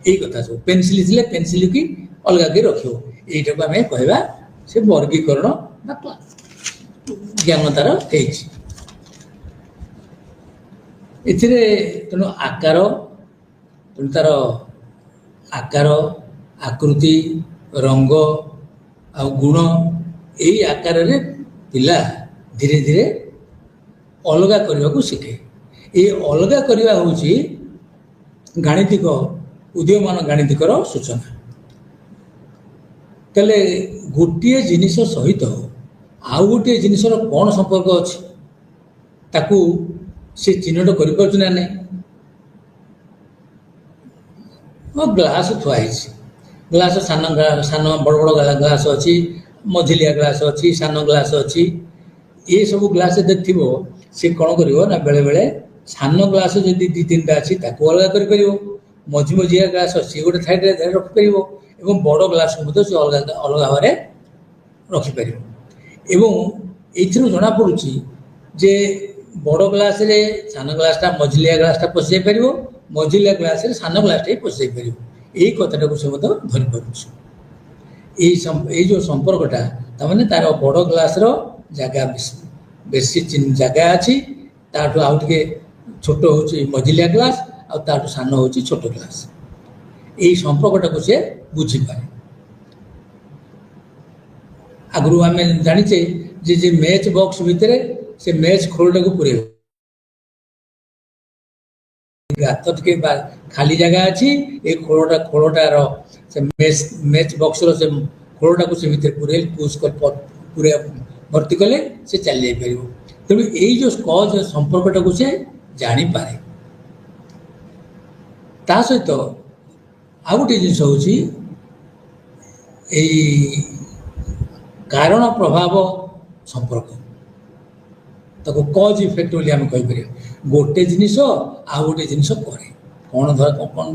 ଏଇ କଥା ସବୁ। ପେନସିଲ ଥିଲେ ପେନସିଲକି ଅଲଗା କରି ରଖିବ। ଏଇଟାକୁ ଆମେ କହିବା ସେ ବର୍ଗୀକରଣ ବା ଜ୍ଞାନ ତାର ହେଇଛି। ଏଥିରେ ତେଣୁ ଆକାର, ତେଣୁ ତାର ଆକାର, ଆକୃତି, ରଙ୍ଗ ଆଉ ଗୁଣ, ଏଇ ଆକାରରେ ପିଲା ଧୀରେ ଧୀରେ ଅଲଗା କରିବାକୁ ଶିଖେ। ଏଇ ଅଲଗା କରିବା ହେଉଛି ଗାଣିତିକ, ଉଦୀୟମାନ ଗାଣିତିକର ସୂଚନା। ତାହେଲେ ଗୋଟିଏ ଜିନିଷ ସହିତ ଆଉ ଗୋଟିଏ ଜିନିଷର କ'ଣ ସମ୍ପର୍କ ଅଛି, ତାକୁ ସେ ଚିହ୍ନଟ କରିପାରୁଛି ନା ନାହିଁ? ଗ୍ଲାସ ଥୁଆ ହେଇଛି, ଗ୍ଲାସ ସାନ ବଡ଼ ବଡ଼ ଗ୍ଲାସ ଅଛି, ମଝିଲିଆ ଗ୍ଲାସ ଅଛି, ସାନ ଗ୍ଲାସ ଅଛି। ଏସବୁ ଗ୍ଲାସ ଯଦି ଥିବ, ସେ କ'ଣ କରିବ ନା, ବେଳେବେଳେ ସାନ ଗ୍ଲାସ ଯଦି ଦୁଇ ତିନିଟା ଅଛି ତାକୁ ଅଲଗା କରିପାରିବ, ମଝି ମଝିଆ ଗ୍ଲାସ ଅଛି ଗୋଟେ ସାଇଡ଼ରେ ରଖିପାରିବ, ଏବଂ ବଡ଼ ଗ୍ଲାସକୁ ମଧ୍ୟ ସେ ଅଲଗା ଅଲଗା ଭାବରେ ରଖିପାରିବ। ଏବଂ ଏଇଥିରୁ ଜଣାପଡ଼ୁଛି ଯେ ବଡ଼ ଗ୍ଲାସରେ ସାନ ଗ୍ଲାସଟା, ମଝିଲିଆ ଗ୍ଲାସଟା ପଶିଯାଇପାରିବ, ମଝିଲିଆ ଗ୍ଲାସରେ ସାନ ଗ୍ଲାସଟା ହିଁ ପଶିଯାଇପାରିବ। ଏଇ କଥାଟାକୁ ସେ ମଧ୍ୟ ଧରିପାରୁଛି। ଏଇ ଯେଉଁ ସମ୍ପର୍କଟା, ତାମାନେ ତାର ବଡ଼ ଗ୍ଲାସର ଜାଗା ବେଶୀ ଜାଗା ଅଛି, ତାଠୁ ଆଉ ଟିକେ ଛୋଟ ହେଉଛି ମଝିଲିଆ ଗ୍ଲାସ, ଆଉ ତାଠୁ ସାନ ହେଉଛି ଛୋଟ ଗ୍ଲାସ। ଏଇ ସମ୍ପର୍କଟାକୁ ସେ ବୁଝିପାରେ। ଆଗରୁ ଆମେ ଜାଣିଛେ ଯେ ମ୍ୟାଚ୍ ବକ୍ସ ଭିତରେ ସେ ମ୍ୟାଚ୍ ଖୋଳଟାକୁ ପୁରେଇବ, ଗାତ ଟିକେ ଖାଲି ଜାଗା ଅଛି, ଏ ଖୋଳଟାର ସେ ମ୍ୟାଚ୍ ବକ୍ସର ସେ ଖୋଳଟାକୁ ସେ ଭିତରେ ପୁରେଇ ଭର୍ତ୍ତି କଲେ ସେ ଚାଲି ଯାଇପାରିବ। ତେଣୁ ଏଇ ଯେଉଁ କଜ ସମ୍ପର୍କଟାକୁ ସେ ଜାଣିପାରେ। ତା ସହିତ ଆଉ ଗୋଟିଏ ଜିନିଷ ହେଉଛି ଏଇ କାରଣ ପ୍ରଭାବ ସମ୍ପର୍କ, ତାକୁ କଜ୍ ଇଫେକ୍ଟ ବୋଲି ଆମେ କହିପାରିବା। ଗୋଟେ ଜିନିଷ ଆଉ ଗୋଟେ ଜିନିଷ କରେ କ'ଣ, କ'ଣ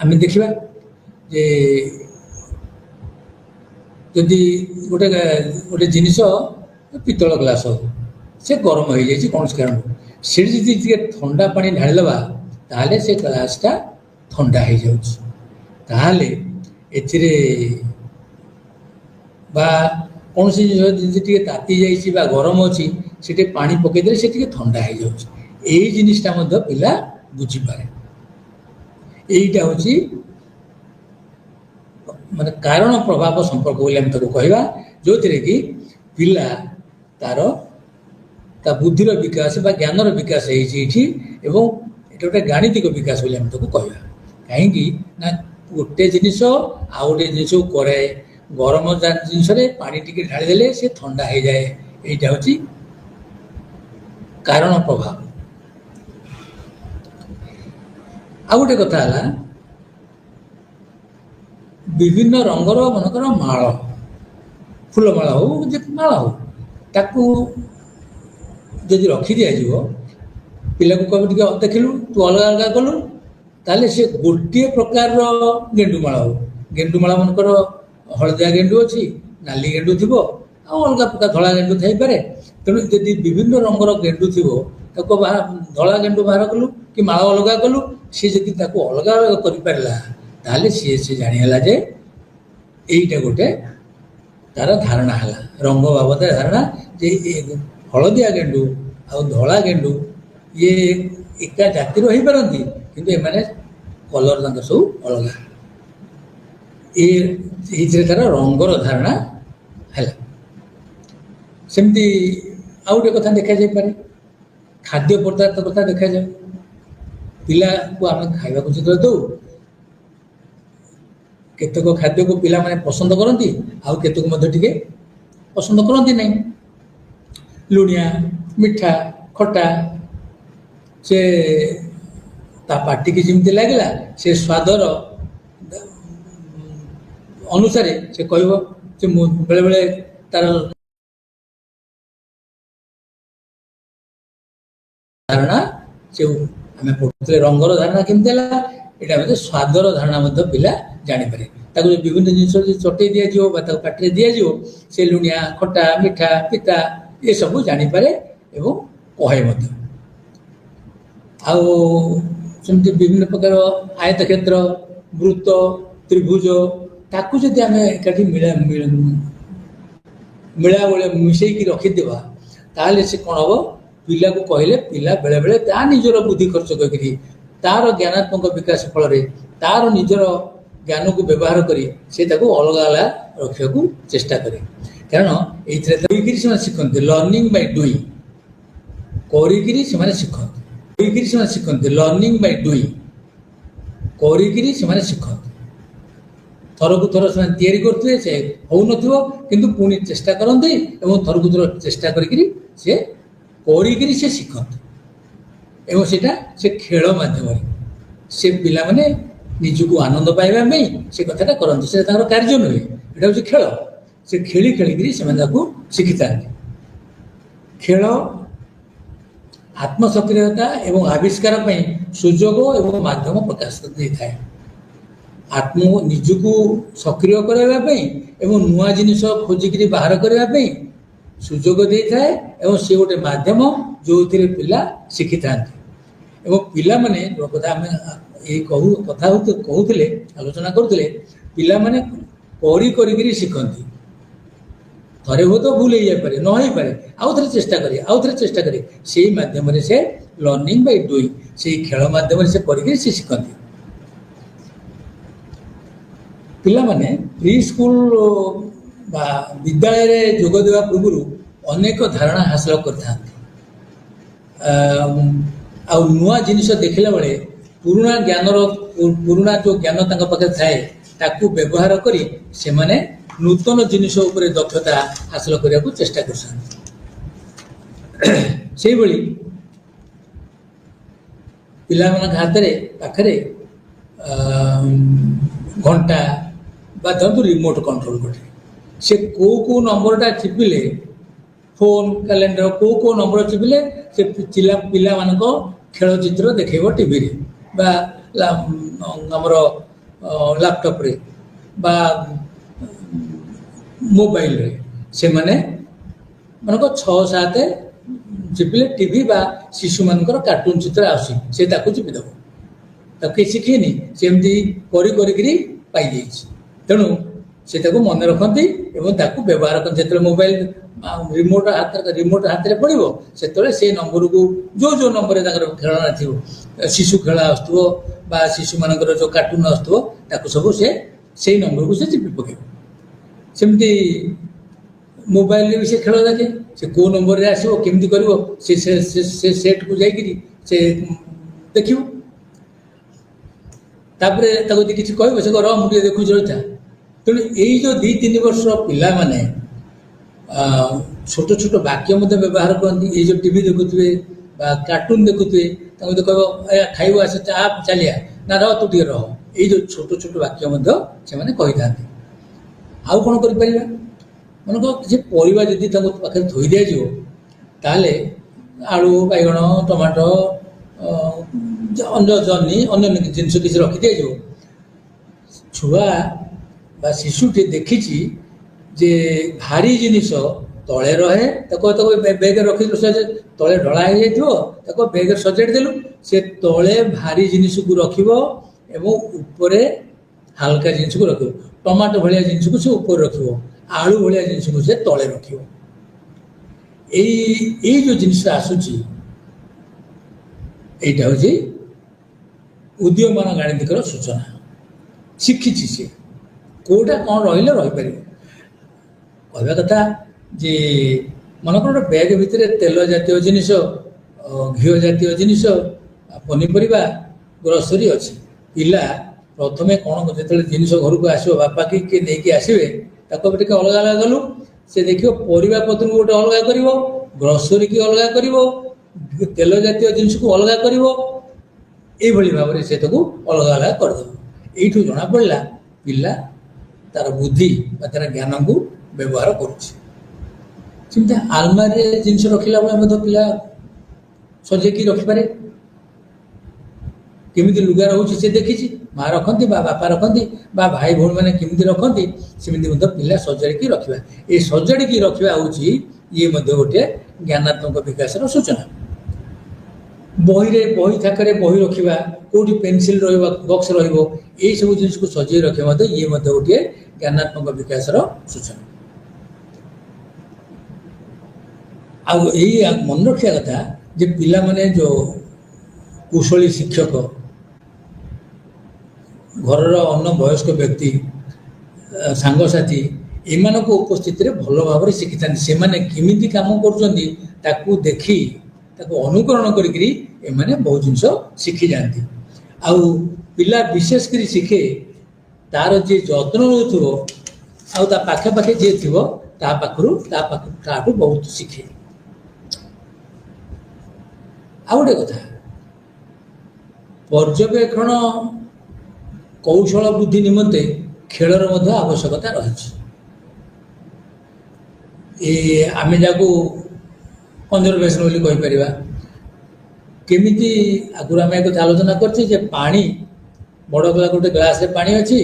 ଆମେ ଦେଖିବା ଯେ ଯଦି ଗୋଟେ ଜିନିଷ ପିତ୍ତଳ ଗ୍ଲାସ, ସେ ଗରମ ହେଇଯାଇଛି କୌଣସି କାରଣରୁ, ସେଠି ଯଦି ଟିକେ ଥଣ୍ଡା ପାଣି ଢାଳିଦେବା, ତାହେଲେ ସେ ଗ୍ଲାସଟା ଥଣ୍ଡା ହେଇଯାଉଛି। ତାହେଲେ ଏଥିରେ ବା କୌଣସି ଜିନିଷ ଟିକେ ତାତି ଯାଇଛି ବା ଗରମ ଅଛି, ସେଠି ପାଣି ପକାଇଦେଲେ ସେ ଟିକେ ଥଣ୍ଡା ହେଇଯାଉଛି। ଏଇ ଜିନିଷଟା ମଧ୍ୟ ପିଲା ବୁଝିପାରେ। ଏଇଟା ହେଉଛି ମାନେ କାରଣ ପ୍ରଭାବ ସମ୍ପର୍କ ବୋଲି ଆମେ ତାକୁ କହିବା, ଯେଉଁଥିରେ କି ପିଲା ତା ବୁଦ୍ଧିର ବିକାଶ ବା ଜ୍ଞାନର ବିକାଶ ହେଇଛି ଏଇଠି, ଏବଂ ଏଇଟା ଗୋଟେ ଗାଣିତିକ ବିକାଶ ବୋଲି ଆମେ ତାକୁ କହିବା। କାହିଁକି ନା ଗୋଟେ ଜିନିଷ ଆଉ ଗୋଟେ ଜିନିଷକୁ କରାଏ, ଗରମ ଜିନିଷରେ ପାଣି ଟିକେ ଢାଳିଦେଲେ ସେ ଥଣ୍ଡା ହେଇଯାଏ। ଏଇଟା ହେଉଛି କାରଣ ପ୍ରଭାବ। ଆଉ ଗୋଟେ କଥା ହେଲା ବିଭିନ୍ନ ରଙ୍ଗର ମନେକର ମାଳ, ଫୁଲମାଳ ହଉ ଯେ ମାଳ ହଉ, ତାକୁ ଯଦି ରଖି ଦିଆଯିବ, ପିଲାକୁ କହିବ ଟିକେ ଦେଖିଲୁ ତୁ ଅଲଗା ଅଲଗା କଲୁ, ତାହେଲେ ସେ ଗୋଟିଏ ପ୍ରକାରର ଗେଣ୍ଡୁମାଳ ହଉ, ଗେଣ୍ଡୁମାଳ ମନେକର ହଳଦିଆ ଗେଣ୍ଡୁ ଅଛି, ନାଲି ଗେଣ୍ଡୁ ଥିବ, ଆଉ ଅଲଗା ପ୍ରକାର ଧଳା ଗେଣ୍ଡୁ ଥାଇପାରେ। ତେଣୁ ଯଦି ବିଭିନ୍ନ ରଙ୍ଗର ଗେଣ୍ଡୁ ଥିବ, ତାକୁ ଧଳା ଗେଣ୍ଡୁ ବାହାର କଲୁ କି ମାଳ ଅଲଗା କଲୁ, ସିଏ ଯଦି ତାକୁ ଅଲଗା ଅଲଗା କରିପାରିଲା, ତାହେଲେ ସିଏ ଜାଣିହେଲା ଯେ ଏଇଟା ଗୋଟେ ତାର ଧାରଣା ହେଲା, ରଙ୍ଗ ବାବଦରେ ଧାରଣା ଯେ ହଳଦିଆ ଗେଣ୍ଡୁ ଆଉ ଧଳା ଗେଣ୍ଡୁ ଇଏ ଏକା ଜାତିର ହେଇପାରନ୍ତି, କିନ୍ତୁ ଏମାନେ କଲର ତାଙ୍କର ସବୁ ଅଲଗା। ଏଇଥିରେ ତାର ରଙ୍ଗର ଧାରଣା ହେଲା। ସେମିତି ଆଉ ଗୋଟେ କଥା ଦେଖାଯାଇପାରେ, ଖାଦ୍ୟ ପଦାର୍ଥ କଥା ଦେଖାଯାଏ। ପିଲାକୁ ଆମେ ଖାଇବାକୁ ଯେତେବେଳେ ଦେଉ, କେତେକ ଖାଦ୍ୟକୁ ପିଲାମାନେ ପସନ୍ଦ କରନ୍ତି, ଆଉ କେତେକ ମଧ୍ୟ ଟିକେ ପସନ୍ଦ କରନ୍ତି ନାହିଁ। ଲୁଣିଆ, ମିଠା, ଖଟା, ସେ ତା ପାଟିକି ଯେମିତି ଲାଗିଲା ସେ ସ୍ୱାଦର ଅନୁସାରେ ସେ କହିବ ଯେ ମୁଁ ବେଳେବେଳେ ତାର ଧାରଣା ଯେଉଁ ଆମେ ପଢ଼ୁଥିଲେ ରଙ୍ଗର ଧାରଣା କେମିତି ହେଲା, ଏଇଟା ମଧ୍ୟ ସ୍ୱାଦର ଧାରଣା ମଧ୍ୟ ପିଲା ଜାଣିପାରେ। ତାକୁ ଯଦି ବିଭିନ୍ନ ଜିନିଷ ଯଦି ଚଟେଇ ଦିଆଯିବ ବା ତାକୁ ପାଟିରେ ଦିଆଯିବ, ସେ ଲୁଣିଆ, ଖଟା, ମିଠା, ପିତା ଏସବୁ ଜାଣିପାରେ ଏବଂ କହେ ମଧ୍ୟ। ଆଉ ସେମିତି ବିଭିନ୍ନ ପ୍ରକାର ଆୟତ କ୍ଷେତ୍ର, ବୃତ୍ତ, ତ୍ରିଭୁଜ, ତାକୁ ଯଦି ଆମେ ଏକାଠି ମିଶେଇକି ରଖିଦେବା, ତାହେଲେ ସେ କ'ଣ ହେବ, ପିଲାକୁ କହିଲେ ପିଲା ବେଳେବେଳେ ତା ନିଜର ବୁଦ୍ଧି ଖର୍ଚ୍ଚ କରିକି ତାର ଜ୍ଞାନାତ୍ମକ ବିକାଶ ଫଳରେ ତାର ନିଜର ଜ୍ଞାନକୁ ବ୍ୟବହାର କରି ସେ ତାକୁ ଅଲଗା ଅଲଗା ରଖିବାକୁ ଚେଷ୍ଟା କରେ। କାରଣ ଏଇଥିରେ କରିକିରି ସେମାନେ ଶିଖନ୍ତି, ଲର୍ଣ୍ଣିଂ ବାଇ ଡୁଇଂ, କରିକିରି ସେମାନେ ଶିଖନ୍ତି। କରିକିରି ସେମାନେ ଶିଖନ୍ତି, ଲର୍ଣ୍ଣିଂ ବାଇ ଡୁଇଂ, କରିକିରି ସେମାନେ ଶିଖନ୍ତି। ଥରକୁ ଥର ସେମାନେ ତିଆରି କରୁଥିବେ, ସେ ହଉନଥିବ, କିନ୍ତୁ ପୁଣି ଚେଷ୍ଟା କରନ୍ତି ଏବଂ ଥରକୁ ଥର ଚେଷ୍ଟା କରିକିରି ସେ କରିକିରି ସେ ଶିଖନ୍ତି। ଏବଂ ସେଇଟା ସେ ଖେଳ ମାଧ୍ୟମରେ ସେ ପିଲାମାନେ ନିଜକୁ ଆନନ୍ଦ ପାଇବା ପାଇଁ ସେ କଥାଟା କରନ୍ତି। ସେଟା ତାଙ୍କର କାର୍ଯ୍ୟ ନୁହେଁ, ଏଇଟା ହେଉଛି ଖେଳ। ସେ ଖେଳି ଖେଳିକିରି ସେମାନେ ତାକୁ ଶିଖିଥାନ୍ତି। ଖେଳ ଆତ୍ମସକ୍ରିୟତା ଏବଂ ଆବିଷ୍କାର ପାଇଁ ସୁଯୋଗ ଏବଂ ମାଧ୍ୟମ ପ୍ରକାଶ ଦେଇଥାଏ। ନିଜକୁ ସକ୍ରିୟ କରାଇବା ପାଇଁ ଏବଂ ନୂଆ ଜିନିଷ ଖୋଜିକିରି ବାହାର କରିବା ପାଇଁ ସୁଯୋଗ ଦେଇଥାଏ ଏବଂ ସେ ଗୋଟେ ମାଧ୍ୟମ ଯେଉଁଥିରେ ପିଲା ଶିଖିଥାନ୍ତି। ଏବଂ ପିଲାମାନେ କଥା ଆମେ ଏଇ କହୁଥିଲେ, ଆଲୋଚନା କରୁଥିଲେ, ପିଲାମାନେ କରିକିରି ଶିଖନ୍ତି। ଥରେ ହୁଏତ ଭୁଲ ହେଇଯାଇପାରେ, ନ ହେଇପାରେ, ଆଉ ଥରେ ଚେଷ୍ଟା କରି ସେଇ ମାଧ୍ୟମରେ ସେ ଲର୍ଣ୍ଣିଂ ବାଇ ଡୁଇଂ, ସେଇ ଖେଳ ମାଧ୍ୟମରେ ସେ କରିକିରି ସେ ଶିଖନ୍ତି। ପିଲାମାନେ ପ୍ରି ସ୍କୁଲ ବା ବିଦ୍ୟାଳୟରେ ଯୋଗ ଦେବା ପୂର୍ବରୁ ଅନେକ ଧାରଣା ହାସଲ କରିଥାନ୍ତି। ଆଉ ନୂଆ ଜିନିଷ ଦେଖିଲା ବେଳେ ପୁରୁଣା ଯେଉଁ ଜ୍ଞାନ ତାଙ୍କ ପାଖରେ ଥାଏ ତାକୁ ବ୍ୟବହାର କରି ସେମାନେ ନୂତନ ଜିନିଷ ଉପରେ ଦକ୍ଷତା ହାସଲ କରିବାକୁ ଚେଷ୍ଟା କରିଥାନ୍ତି। ସେଇଭଳି ପିଲାମାନଙ୍କ ପାଖରେ ଘଣ୍ଟା ବା ଧରନ୍ତୁ ରିମୋଟ କଣ୍ଟ୍ରୋଲ ଗୋଟେ, ସେ କୋଉ ନମ୍ବରଟା ଚିପିଲେ, ଫୋନ, କ୍ୟାଲେଣ୍ଡର କୋଉ ନମ୍ବର ଚିପିଲେ ସେ ପିଲାମାନଙ୍କ ଖେଳଚିତ୍ର ଦେଖେଇବ ଟିଭିରେ ବା ଆମର ଲାପଟପରେ ବା ମୋବାଇଲରେ। ସେମାନେ ମାନଙ୍କର 6-7 ଚିପିଲେ ଟିଭି ବା ଶିଶୁମାନଙ୍କର କାର୍ଟୁନ ଚିତ୍ର ଆସୁଛି, ସେ ତାକୁ ଚିପିଦେବ। ତାକୁ କେହି ଶିଖେନି, ସେମିତି କରିକିରି ପାଇଯାଇଛି। ତେଣୁ ସେ ତାକୁ ମନେ ରଖନ୍ତି ଏବଂ ତାକୁ ବ୍ୟବହାର କରନ୍ତି। ଯେତେବେଳେ ମୋବାଇଲ ରିମୋଟ ହାତରେ ପଡ଼ିବ, ସେତେବେଳେ ସେ ନମ୍ବରକୁ ଯେଉଁ ନମ୍ବରରେ ତାଙ୍କର ଖେଳନା ଥିବ, ଶିଶୁ ଖେଳ ଆସୁଥିବ ବା ଶିଶୁମାନଙ୍କର ଯେଉଁ କାର୍ଟୁନ ଆସୁଥିବ, ତାକୁ ସବୁ ସେଇ ନମ୍ବରକୁ ସେ ଚିପି ପକାଇବ। ସେମିତି ମୋବାଇଲରେ ବି ସେ ଖେଳ ଦେଖେ, ସେ କେଉଁ ନମ୍ବରରେ ଆସିବ, କେମିତି କରିବ, ସେ ସେଟ୍କୁ ଯାଇକିରି ସେ ଦେଖିବ। ତାପରେ ତାକୁ ଯଦି କିଛି କହିବ ସେ ରହ ମୁଁ ଟିକେ ଦେଖୁଛି ରହିଥା। ତେଣୁ ଏଇ ଯେଉଁ 2-3 ବର୍ଷର ପିଲାମାନେ ଛୋଟ ଛୋଟ ବାକ୍ୟ ମଧ୍ୟ ବ୍ୟବହାର କରନ୍ତି। ଏଇ ଯେଉଁ ଟିଭି ଦେଖୁଥିବେ ବା କାର୍ଟୁନ ଦେଖୁଥିବେ ତାଙ୍କୁ ଯଦି କହିବ ଖାଇବ ଆସ ଚାଲିଆ ନା ରହ ତୁ ଟିକେ ରହ, ଏଇ ଯେଉଁ ଛୋଟ ଛୋଟ ବାକ୍ୟ ମଧ୍ୟ ସେମାନେ କହିଥାନ୍ତି। ଆଉ କ'ଣ କରିପାରିବା? ମନେକର କିଛି ପରିବା ଯଦି ତାଙ୍କ ପାଖରେ ଥୋଇ ଦିଆଯିବ ତାହେଲେ ଆଳୁ ବାଇଗଣ ଟମାଟୋ ଅନ୍ୟ ଜହ୍ନି ଅନ୍ୟାନ୍ୟ ଜିନିଷ କିଛି ରଖି ଦିଆଯିବ। ଛୁଆ ବା ଶିଶୁଟି ଦେଖିଛି ଯେ ଭାରି ଜିନିଷ ତଳେ ରହେ, ତାକୁ ବେଗରେ ରଖି ତଳେ ଢଳା ହେଇଯାଇଥିବ, ତାକୁ ବେଗରେ ସଜାଡ଼ି ଦେଲୁ, ସେ ତଳେ ଭାରି ଜିନିଷକୁ ରଖିବ ଏବଂ ଉପରେ ହାଲକା ଜିନିଷକୁ ରଖିବ। ଟମାଟୋ ଭଳିଆ ଜିନିଷକୁ ସେ ଉପରେ ରଖିବ, ଆଳୁ ଭଳିଆ ଜିନିଷକୁ ସେ ତଳେ ରଖିବ। ଏଇ ଯେଉଁ ଜିନିଷ ଆସୁଛି এইটা ହେଉଛି ଉଦୀୟମାନ ଗାଣିତିକର ସୂଚନା। ଶିଖିଛି ସେ କେଉଁଟା କ'ଣ ରହିଲେ ରହିପାରିବ। କହିବା କଥା ଯେ ମନେକର ଗୋଟେ ବ୍ୟାଗ୍ ଭିତରେ ତେଲ ଜାତୀୟ ଜିନିଷ, ଘିଅ ଜାତୀୟ ଜିନିଷ, ପନିପରିବା, ଗ୍ରୋସରୀ ଅଛି। ପିଲା ପ୍ରଥମେ କ'ଣ ଯେତେବେଳେ ଜିନିଷ ଘରକୁ ଆସିବ ବାପା କି କିଏ ନେଇକି ଆସିବେ ତାକୁ ଟିକେ ଅଲଗା ଅଲଗା କଲୁ, ସେ ଦେଖିବ ପରିବା ପତ୍ରକୁ ଗୋଟେ ଅଲଗା କରିବ, ଗ୍ରୋସରୀ କି ଅଲଗା କରିବ, ତେଲ ଜାତୀୟ ଜିନିଷକୁ ଅଲଗା କରିବ, ଏଇଭଳି ଭାବରେ ସେ ତାକୁ ଅଲଗା ଅଲଗା କରିଦେବ। ଏଇଠୁ ଜଣାପଡ଼ିଲା ପିଲା ତାର ବୁଦ୍ଧି ବା ତାର ଜ୍ଞାନକୁ ବ୍ୟବହାର କରୁଛି। ସେମିତି ଆଲମାରିରେ ଜିନିଷ ରଖିଲା ବେଳେ ମଧ୍ୟ ପିଲା ସଜେଇକି ରଖିପାରେ। କେମିତି ଲୁଗା ରହୁଛି ସେ ଦେଖିଛି, ମା ରଖନ୍ତି ବା ବାପା ରଖନ୍ତି ବା ଭାଇ ଭଉଣୀମାନେ କେମିତି ରଖନ୍ତି, ସେମିତି ମଧ୍ୟ ପିଲା ସଜାଡ଼ିକି ରଖିବା। ଏଇ ସଜାଡ଼ିକି ରଖିବା ହେଉଛି ଇଏ ମଧ୍ୟ ଗୋଟିଏ ଜ୍ଞାନାତ୍ମକ ବିକାଶର ସୂଚନା। ବହିରେ ବହି ଥାକରେ ବହି ରଖିବା, କେଉଁଠି ପେନସିଲ ରହିବ, ବକ୍ସ ରହିବ, ଏଇସବୁ ଜିନିଷକୁ ସଜେଇ ରଖିବା ମଧ୍ୟ ଇଏ ମଧ୍ୟ ଗୋଟିଏ ଜ୍ଞାନାତ୍ମକ ବିକାଶର ସୂଚନା। ଆଉ ଏଇ ମନେ ରଖିବା କଥା ଯେ ପିଲାମାନେ ଯେଉଁ କୁଶଳୀ ଶିକ୍ଷକ, ଘରର ଅନ୍ୟ ବୟସ୍କ ବ୍ୟକ୍ତି, ସାଙ୍ଗସାଥି ଏମାନଙ୍କ ଉପସ୍ଥିତିରେ ଭଲ ଭାବରେ ଶିଖିଥାନ୍ତି। ସେମାନେ କେମିତି କାମ କରୁଛନ୍ତି ତାକୁ ଦେଖି ତାକୁ ଅନୁକରଣ କରିକିରି ଏମାନେ ବହୁ ଜିନିଷ ଶିଖିଯାଆନ୍ତି। ଆଉ ପିଲା ବିଶେଷ କରି ଶିଖେ ତାର ଯିଏ ଯତ୍ନ ନେଉଥିବ ଆଉ ତା ପାଖାପାଖି ଯିଏ ଥିବ ତାଠୁ ବହୁତ ଶିଖେ। ଆଉ ଗୋଟେ କଥା, ପର୍ଯ୍ୟବେକ୍ଷଣ କୌଶଳ ବୃଦ୍ଧି ନିମନ୍ତେ ଖେଳର ମଧ୍ୟ ଆବଶ୍ୟକତା ରହିଛି। ଆମେ ଯାହାକୁ କନଜରଭେସନ ବୋଲି କହିପାରିବା। କେମିତି ଆଗରୁ ଆମେ ଏକ ଆଲୋଚନା କରିଛେ ଯେ ପାଣି ବଡ଼ ଗୋଟେ ଗ୍ଲାସରେ ପାଣି ଅଛି,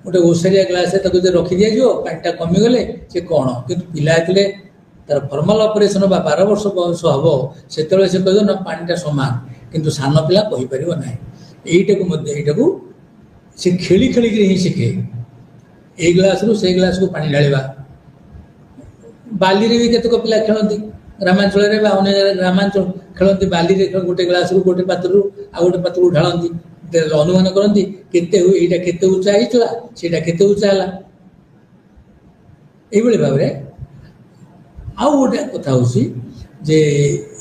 ଗୋଟେ ଓସାରିଆ ଗ୍ଲାସରେ ତାକୁ ଯଦି ରଖି ଦିଆଯିବ ପାଣିଟା କମିଗଲେ ସେ କ'ଣ, କିନ୍ତୁ ପିଲା ଯେତେବେଳେ ତାର ଫର୍ମାଲ ଅପରେସନ ବା 12 ବର୍ଷ ବୟସ ହେବ ସେତେବେଳେ ସେ କହିବ ନା ପାଣିଟା ସମାନ, କିନ୍ତୁ ସାନ ପିଲା କହିପାରିବ ନାହିଁ। ଏଇଟାକୁ ସେ ଖେଳି ଖେଳିକିରି ହିଁ ଶିଖେ। ଏଇ ଗ୍ଲାସରୁ ସେଇ ଗ୍ଲାସକୁ ପାଣି ଢାଳିବା। ବାଲିରେ ବି କେତେକ ପିଲା ଖେଳନ୍ତି, ଗ୍ରାମାଞ୍ଚଳରେ ବା ଅନ୍ୟ ଜାଗାରେ ଗ୍ରାମାଞ୍ଚଳ ଖେଳନ୍ତି ବାଲିରେ, ଗୋଟେ ଗ୍ଲାସରୁ ଗୋଟେ ପାତ୍ରରୁ ଆଉ ଗୋଟେ ପାତ୍ରକୁ ଢାଳନ୍ତି, ଅନୁମାନ କରନ୍ତି ଏଇଟା କେତେ ଉଚ୍ଚା ହେଇଥିଲା, ସେଇଟା କେତେ ଉଚ୍ଚା ହେଲା। ଏଇଭଳି ଭାବରେ ଆଉ ଗୋଟେ କଥା ହେଉଛି ଯେ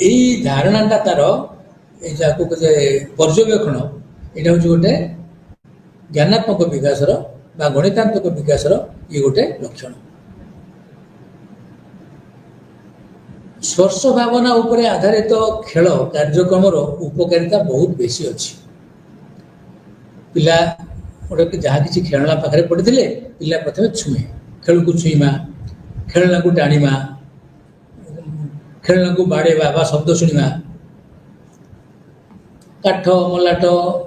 ଏଇ ଧାରଣାଟା ତାର ଏଇ ଯାହାକୁ ପର୍ଯ୍ୟବେକ୍ଷଣ, ଏଇଟା ହେଉଛି ଗୋଟେ ଜ୍ଞାନାତ୍ମକ ବିକାଶର ବା ଗଣିତାତ୍ମକ ବିକାଶର ଇଏ ଗୋଟେ ଲକ୍ଷଣ। ସ୍ପର୍ଶ ଭାବନା ଉପରେ ଆଧାରିତ ଖେଳ କାର୍ଯ୍ୟକ୍ରମର ଉପକାରିତା ବହୁତ ବେଶୀ ଅଛି। ପିଲା ଗୋଟେ ଯାହା କିଛି ଖେଳଣା ପାଖରେ ପଡ଼ିଥିଲେ ପିଲା ପ୍ରଥମେ ଛୁଏଁ, ଖେଳକୁ ଛୁଇଁବା, ଖେଳଣାକୁ ଟାଣିବା, ଖେଳଣାକୁ ବାଡ଼େଇବା ବା ଶବ୍ଦ ଶୁଣିବା, କାଠ ମଲାଟ,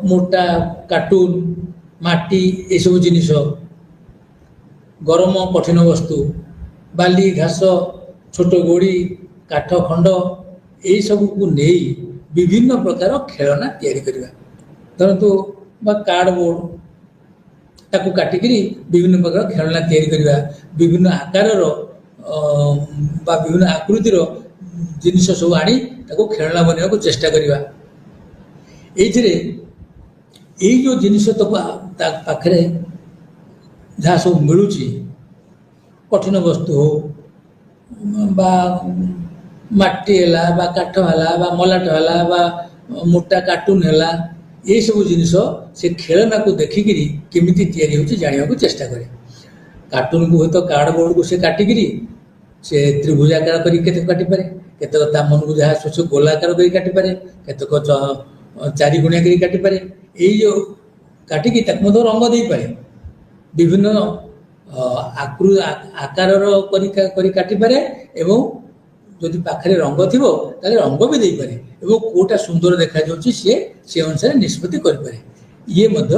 ମୋଟା କାର୍ଟୁନ, ମାଟି ଏସବୁ ଜିନିଷ, ଗରମ କଠିନ ବସ୍ତୁ, ବାଲି ଘାସ, ଛୋଟ ଗୋଡ଼ି, କାଠ ଖଣ୍ଡ ଏଇସବୁକୁ ନେଇ ବିଭିନ୍ନ ପ୍ରକାର ଖେଳଣା ତିଆରି କରିବା। ଧରନ୍ତୁ ବା କାର୍ଡ଼ବୋର୍ଡ଼, ତାକୁ କାଟିକିରି ବିଭିନ୍ନ ପ୍ରକାର ଖେଳଣା ତିଆରି କରିବା, ବିଭିନ୍ନ ଆକାରର ବା ବିଭିନ୍ନ ଆକୃତିର ଜିନିଷ ସବୁ ଆଣି ତାକୁ ଖେଳଣା ବନେଇବାକୁ ଚେଷ୍ଟା କରିବା। ଏଇଥିରେ ଏଇ ଯେଉଁ ଜିନିଷ ତା ପାଖରେ ଯାହା ସବୁ ମିଳୁଛି, କଠିନ ବସ୍ତୁ ହଉ ବା ମାଟି ହେଲା ବା କାଠ ହେଲା ବା ମଲାଟ ହେଲା ବା ମୋଟା କାର୍ଟୁନ ହେଲା, ଏସବୁ ଜିନିଷ ସେ ଖେଳନାକୁ ଦେଖିକିରି କେମିତି ତିଆରି ହେଉଛି ଜାଣିବାକୁ ଚେଷ୍ଟା କରେ। କାର୍ଟୁନକୁ ହୁଏତ କାର୍ଡ଼ବୋର୍ଡ଼କୁ ସେ କାଟିକିରି ସେ ତ୍ରିଭୁଜାକାର କରି କେତେକ କାଟିପାରେ, କେତେକ ତା ମନକୁ ଯାହା ଆସୁଛି ଗୋଲାକାର କରି କାଟିପାରେ, କେତେକ ଚାରିଗୁଣିଆ କରି କାଟିପାରେ। ଏଇ ଯେଉଁ କାଟିକି ତାକୁ ମଧ୍ୟ ରଙ୍ଗ ଦେଇପାରେ, ବିଭିନ୍ନ ଆକାରର କରି କାଟିପାରେ ଏବଂ ଯଦି ପାଖରେ ରଙ୍ଗ ଥିବ ତାହେଲେ ରଙ୍ଗ ବି ଦେଇପାରେ ଏବଂ କେଉଁଟା ସୁନ୍ଦର ଦେଖାଯାଉଛି ସିଏ ସେ ଅନୁସାରେ ନିଷ୍ପତ୍ତି କରିପାରେ। ଇଏ ମଧ୍ୟ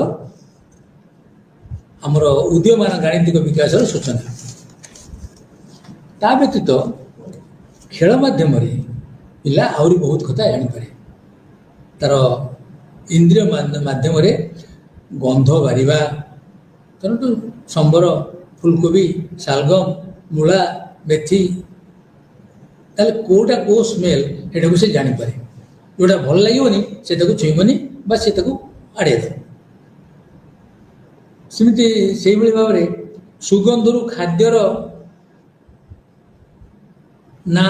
ଆମର ଉଦୀୟମାନ ଗାଣିତିକ ବିକାଶର ସୂଚନା। ତା ବ୍ୟତୀତ ଖେଳ ମାଧ୍ୟମରେ ପିଲା ଆହୁରି ବହୁତ କଥା ଜାଣିପାରେ। ତାର ଇନ୍ଦ୍ରିୟ ମାଧ୍ୟମରେ ଗନ୍ଧ ବାରିବା, ତେଣୁ ସମ୍ବର, ଫୁଲକୋବି, ଶାଲଗମ, ମୂଳା, ମେଥି, ତାହେଲେ କେଉଁଟା କେଉଁ ସ୍ମେଲ୍ ସେଇଟାକୁ ସେ ଜାଣିପାରେ। ଯେଉଁଟା ଭଲ ଲାଗିବନି ସେ ତାକୁ ଛୁଇଁବନି ବା ସେ ତାକୁ ଆଡ଼େଇ ଦେବ। ସେମିତି ସେଇଭଳି ଭାବରେ ସୁଗନ୍ଧରୁ ଖାଦ୍ୟର ନା,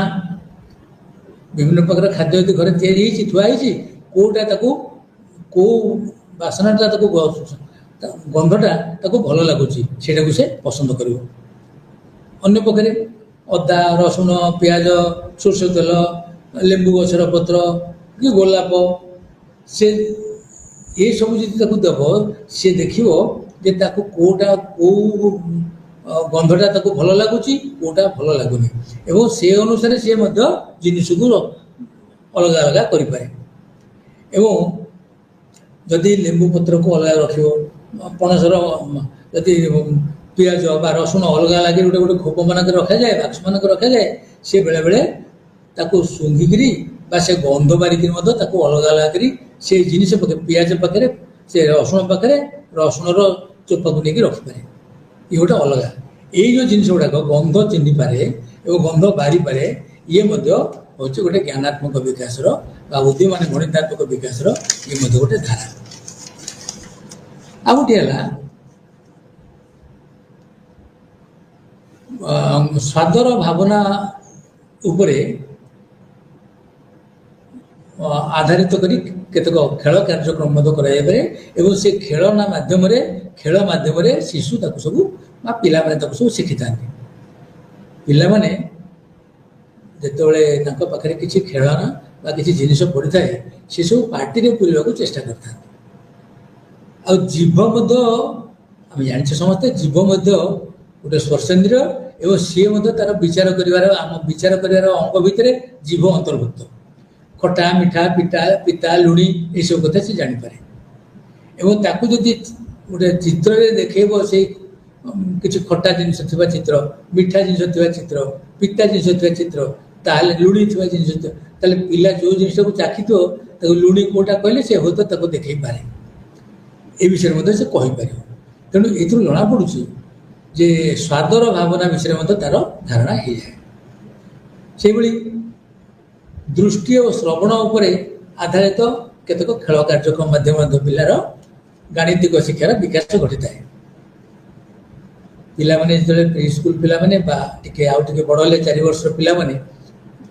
ବିଭିନ୍ନ ପ୍ରକାର ଖାଦ୍ୟ ଯଦି ଘରେ ତିଆରି ହେଇଛି ଥୁଆ ହେଇଛି, କେଉଁଟା ତାକୁ କେଉଁ ବାସନାଟା ତାକୁ ଗନ୍ଧଟା ତାକୁ ଭଲ ଲାଗୁଛି ସେଇଟାକୁ ସେ ପସନ୍ଦ କରିବ। ଅନ୍ୟ ପକ୍ଷରେ ଅଦା, ରସୁଣ, ପିଆଜ, ସୋରିଷ ତେଲ, ଲେମ୍ବୁ ଗଛର ପତ୍ର କି ଗୋଲାପ, ସେ ଏସବୁ ଯଦି ତାକୁ ଦେବ ସେ ଦେଖିବ ଯେ ତାକୁ କେଉଁଟା କେଉଁ ଗନ୍ଧଟା ତାକୁ ଭଲ ଲାଗୁଛି, କେଉଁଟା ଭଲ ଲାଗୁନି ଏବଂ ସେ ଅନୁସାରେ ସେ ମଧ୍ୟ ଜିନିଷକୁ ଅଲଗା ଅଲଗା କରିପାରେ। ଏବଂ ଯଦି ଲେମ୍ବୁ ପତ୍ରକୁ ଅଲଗା ରଖିବ, ପଣସର ଯଦି ପିଆଜ ବା ରସୁଣ ଅଲଗା ଲାଗି ଗୋଟେ ଗୋଟେ ଖୋପମାନଙ୍କରେ ରଖାଯାଏ, ବାକ୍ସମାନଙ୍କରେ ରଖାଯାଏ, ସେ ବେଳେବେଳେ ତାକୁ ଶୁଙ୍ଘିକିରି ବା ସେ ଗନ୍ଧ ବାରିକିରି ମଧ୍ୟ ତାକୁ ଅଲଗା ଅଲଗା କରି ସେ ଜିନିଷ ପାଖରେ, ପିଆଜ ପାଖରେ, ସେ ରସୁଣ ପାଖରେ ରସୁଣର ଚୋପାକୁ ନେଇକି ରଖିପାରେ। ଇଏ ଗୋଟେ ଅଲଗା। ଏଇ ଯେଉଁ ଜିନିଷ ଗୁଡ଼ାକ ଗନ୍ଧ ଚିହ୍ନିପାରେ ଏବଂ ଗନ୍ଧ ବାରିପାରେ, ଇଏ ମଧ୍ୟ ହେଉଛି ଗୋଟେ ଜ୍ଞାନାତ୍ମକ ବିକାଶର ବା ଉଦୀୟମାନ ଗଣିତାତ୍ମକ ବିକାଶର ଇଏ ମଧ୍ୟ ଗୋଟେ ଧାରା। ଆଉ ଗୋଟିଏ ହେଲା ସ୍ୱାଦର ଭାବନା ଉପରେ ଆଧାରିତ କରି କେତେକ ଖେଳ କାର୍ଯ୍ୟକ୍ରମ ମଧ୍ୟ କରାଯାଇପାରେ ଏବଂ ସେ ଖେଳ ମାଧ୍ୟମରେ ଶିଶୁ ତାକୁ ସବୁ ବା ପିଲାମାନେ ତାକୁ ସବୁ ଶିଖିଥାନ୍ତି। ପିଲାମାନେ ଯେତେବେଳେ ତାଙ୍କ ପାଖରେ କିଛି ଖେଳନା ବା କିଛି ଜିନିଷ ପଡ଼ିଥାଏ ସେସବୁ ପାଟିରେ ପୁରେଇବାକୁ ଚେଷ୍ଟା କରିଥାନ୍ତି। ଆଉ ଜିଭ ମଧ୍ୟ, ଆମେ ଜାଣିଛେ ସମସ୍ତେ, ଜିଭ ମଧ୍ୟ ଗୋଟେ ସ୍ପର୍ଶେନ୍ଦ୍ରିୟ ଏବଂ ସିଏ ମଧ୍ୟ ତାର ବିଚାର କରିବାର ଅଙ୍ଗ ଭିତରେ ଜିଭ ଅନ୍ତର୍ଭୁକ୍ତ। ଖଟା, ମିଠା, ପିତା, ଲୁଣି ଏସବୁ କଥା ସେ ଜାଣିପାରେ ଏବଂ ତାକୁ ଯଦି ଗୋଟେ ଚିତ୍ରରେ ଦେଖେଇବ, ସେଇ କିଛି ଖଟା ଜିନିଷ ଥିବା ଚିତ୍ର, ମିଠା ଜିନିଷ ଥିବା ଚିତ୍ର, ପିତା ଜିନିଷ ଥିବା ଚିତ୍ର, ତାହେଲେ ଲୁଣି ଥିବା ଜିନିଷ, ତାହେଲେ ପିଲା ଯେଉଁ ଜିନିଷକୁ ଚାଖିଥିବ ତାକୁ ଲୁଣି କେଉଁଟା କହିଲେ ସେ ହୁଏତ ତାକୁ ଦେଖେଇ ପାରେ, ଏ ବିଷୟରେ ମଧ୍ୟ ସେ କହିପାରିବ। ତେଣୁ ଏଥିରୁ ଜଣାପଡ଼ୁଛି ଯେ ସ୍ୱାଦର ଭାବନା ବିଷୟରେ ମଧ୍ୟ ତାର ଧାରଣା ହେଇଯାଏ। ସେହିଭଳି ଦୃଷ୍ଟି ଓ ଶ୍ରବଣ ଉପରେ ଆଧାରିତ କେତେକ ଖେଳ କାର୍ଯ୍ୟକ୍ରମ ମାଧ୍ୟମରେ ପିଲାର ଗାଣିତିକ ଶିକ୍ଷାର ବିକାଶ ଘଟିଥାଏ। ପିଲାମାନେ ଯେତେବେଳେ ପ୍ରି ସ୍କୁଲ ପିଲାମାନେ ବା ଆଉ ଟିକେ ବଡ଼ ହେଲେ 4 ବର୍ଷର ପିଲାମାନେ,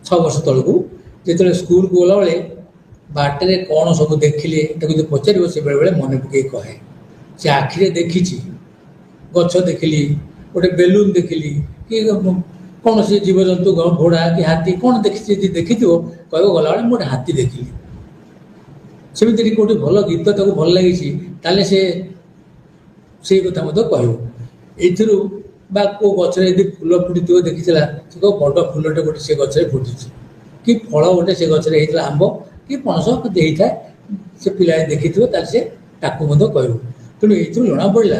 6 ବର୍ଷ ତଳକୁ ଯେତେବେଳେ ସ୍କୁଲକୁ ଗଲାବେଳେ ବାଟରେ କ'ଣ ସବୁ ଦେଖିଲେ ତାକୁ ଯଦି ପଚାରିବ ସେ ବେଳେବେଳେ ମନେ ପକେଇ କହେ। ସେ ଆଖିରେ ଦେଖିଛି, ଗଛ ଦେଖିଲି, ଗୋଟେ ବେଲୁନ ଦେଖିଲି, କି କୌଣସି ଜୀବଜନ୍ତୁ ଘୋଡ଼ା କି ହାତୀ କ'ଣ ଦେଖିଛି, ଯଦି ଦେଖିଥିବ କହିବ ଗଲାବେଳେ ମୁଁ ଗୋଟେ ହାତୀ ଦେଖିଲି। ସେମିତି କେଉଁଠି ଭଲ ଗୀତ ତାକୁ ଭଲ ଲାଗିଛି ତାହେଲେ ସେ ସେଇ କଥା ମଧ୍ୟ କହିବ। ଏଇଥିରୁ ବା କେଉଁ ଗଛରେ ଯଦି ଫୁଲ ଫୁଟିଥିବ ଦେଖିଥିଲା, ସେ କହିବ ବଡ଼ ଫୁଲଟେ ଗୋଟେ ସେ ଗଛରେ ଫୁଟିଛି, କି ଫଳ ଗୋଟେ ସେ ଗଛରେ ହେଇଥିଲା, ଆମ୍ବ କି ପଣସ ହେଇଥାଏ, ସେ ପିଲାଏ ଦେଖିଥିବ, ତାହେଲେ ସେ ତାକୁ ମଧ୍ୟ କହିବ। ତେଣୁ ଏଇଥିରୁ ଜଣାପଡ଼ିଲା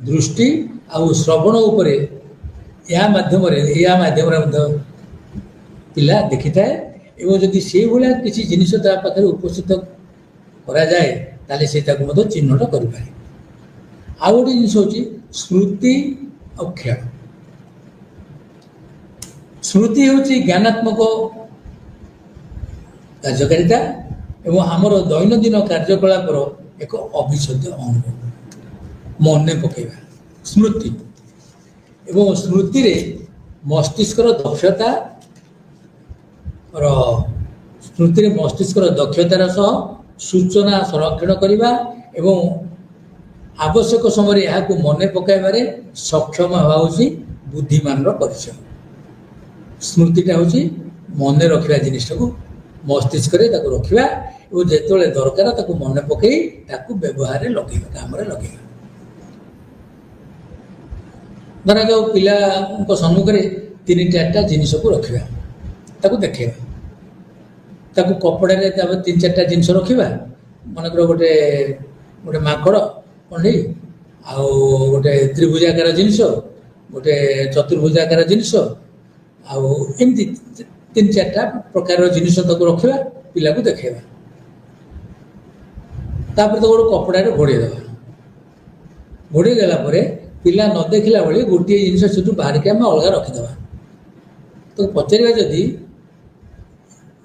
ଦୃଷ୍ଟି ଆଉ ଶ୍ରବଣ ଉପରେ ଏହା ମାଧ୍ୟମରେ ମଧ୍ୟ ପିଲା ଦେଖିଥାଏ ଏବଂ ଯଦି ସେଇଭଳିଆ କିଛି ଜିନିଷ ତା ପାଖରେ ଉପସ୍ଥିତ କରାଯାଏ ତାହେଲେ ସେ ତାକୁ ମଧ୍ୟ ଚିହ୍ନଟ କରିପାରେ। ଆଉ ଗୋଟେ ଜିନିଷ ହେଉଛି ସ୍ମୃତି ଆଉ ଖେଳ। ସ୍ମୃତି ହେଉଛି ଜ୍ଞାନାତ୍ମକ କାର୍ଯ୍ୟକାରିତା ଏବଂ ଆମର ଦୈନନ୍ଦିନ କାର୍ଯ୍ୟକଳାପର ଏକ ଅବିଚ୍ଛେଦ୍ୟ ଅଙ୍ଗ। ମନେ ପକାଇବା ସ୍ମୃତି, ଏବଂ ସ୍ମୃତିରେ ମସ୍ତିଷ୍କର ଦକ୍ଷତାର ସ୍ମୃତିରେ ମସ୍ତିଷ୍କର ଦକ୍ଷତାର ସହ ସୂଚନା ସଂରକ୍ଷଣ କରିବା ଏବଂ ଆବଶ୍ୟକ ସମୟରେ ଏହାକୁ ମନେ ପକାଇବାରେ ସକ୍ଷମ ହେବା ହେଉଛି ବୁଦ୍ଧିମାନର ପରିଚୟ। ସ୍ମୃତିଟା ହେଉଛି ମନେ ରଖିବା ଜିନିଷଟାକୁ ମସ୍ତିଷ୍କରେ ତାକୁ ରଖିବା ଏବଂ ଯେତେବେଳେ ଦରକାର ତାକୁ ମନେ ପକାଇ ତାକୁ ବ୍ୟବହାରରେ ଲଗେଇବା, କାମରେ ଲଗେଇବା। ଧରାଯାଉ ପିଲାଙ୍କ ସମ୍ମୁଖରେ 3-4ଟା ଜିନିଷକୁ ରଖିବା, ତାକୁ ଦେଖେଇବା। ତାକୁ କପଡ଼ାରେ ତାପରେ 3-4ଟା ଜିନିଷ ରଖିବା, ମନେକର ଗୋଟେ ମାଙ୍କଡ଼ କଣ୍ଢେଇ, ଆଉ ଗୋଟେ ତ୍ରିଭୁଜାକାର ଜିନିଷ, ଗୋଟେ ଚତୁର୍ଭୁଜାକାର ଜିନିଷ, ଆଉ ଏମିତି 3-4ଟା ପ୍ରକାରର ଜିନିଷ ତାକୁ ରଖିବା, ପିଲାକୁ ଦେଖେଇବା। ତାପରେ ତାକୁ ଗୋଟେ କପଡ଼ାରେ ଘୋଡ଼େଇ ଦେବା। ଘୋଡ଼େଇ ଦେଲା ପରେ ପିଲା ନ ଦେଖିଲା ଭଳି ଗୋଟିଏ ଜିନିଷ ସେଠୁ ବାହାରିକି ଆମେ ଅଲଗା ରଖିଦେବା। ତାକୁ ପଚାରିବା, ଯଦି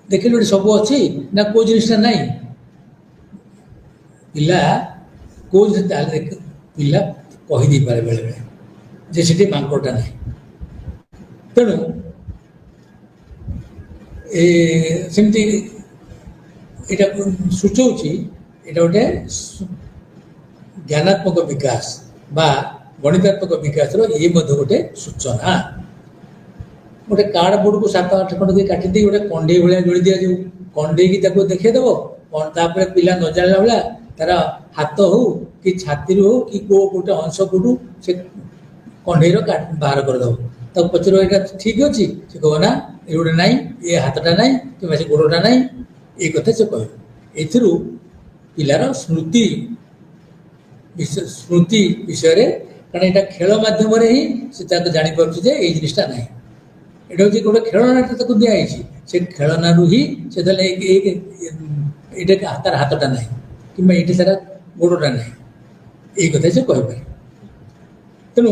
ଦେଖିଲୁ ଏଠି ସବୁ ଅଛି ନା କେଉଁ ଜିନିଷଟା ନାହିଁ, ପିଲା କେଉଁ ଜିନିଷ, ତାହେଲେ ପିଲା କହିଦେଇପାରେ ବେଳେବେଳେ ଯେ ସେଠି ମାଙ୍କଡ଼ଟା ନାହିଁ। ତେଣୁ ସେମିତି ଏଇଟା ସୂଚାଉଛି ଏଇଟା ଗୋଟେ ଜ୍ଞାନାତ୍ମକ ବିକାଶ ବା ଗଣିତାତ୍ମକ ବିକାଶର ଇଏ ମଧ୍ୟ ଗୋଟେ ସୂଚନା। ଗୋଟେ କାର୍ଡ଼ବୋର୍ଡ଼କୁ 7-8 ଖଣ୍ଡ ଦେଇ କାଟିଦେଇ ଗୋଟେ କଣ୍ଢେଇ ଭଳିଆ ଯୋଡ଼ି ଦିଆଯିବ, କଣ୍ଢେଇକି ତାକୁ ଦେଖେଇଦେବ। ତାପରେ ପିଲା ନ ଜାଣିଲା ଭଳିଆ ତାର ହାତ ହଉ କି ଛାତିରୁ ହଉ କି କୋଉ ଗୋଟେ ଅଂଶ କୋଉଠୁ ସେ କଣ୍ଢେଇର ବାହାର କରିଦେବ। ତାକୁ ପଚାରିବ ଏଇଟା ଠିକ୍ ଅଛି, ସେ କହିବ ନା ଏ ଗୋଟେ ନାହିଁ, ଏ ହାତଟା ନାହିଁ କିମ୍ବା ସେ ଗୋଡ଼ଟା ନାହିଁ, ଏଇ କଥା ସେ କହିବ। ଏଥିରୁ ପିଲାର ସ୍ମୃତି ବିଷୟରେ, କାରଣ ଏଇଟା ଖେଳ ମାଧ୍ୟମରେ ହିଁ ସେ ତାକୁ ଜାଣିପାରୁଛି ଯେ ଏଇ ଜିନିଷଟା ନାହିଁ। ଏଇଟା ହେଉଛି ଗୋଟେ ଖେଳନାଟା ତାକୁ ଦିଆହେଇଛି, ସେ ଖେଳନାରୁ ହିଁ ସେ ତାହେଲେ ଏଇଟା ତାର ହାତଟା ନାହିଁ କିମ୍ବା ଏଇଠି ତାର ଗୋଡ଼ଟା ନାହିଁ, ଏଇ କଥା ସେ କହିପାରେ। ତେଣୁ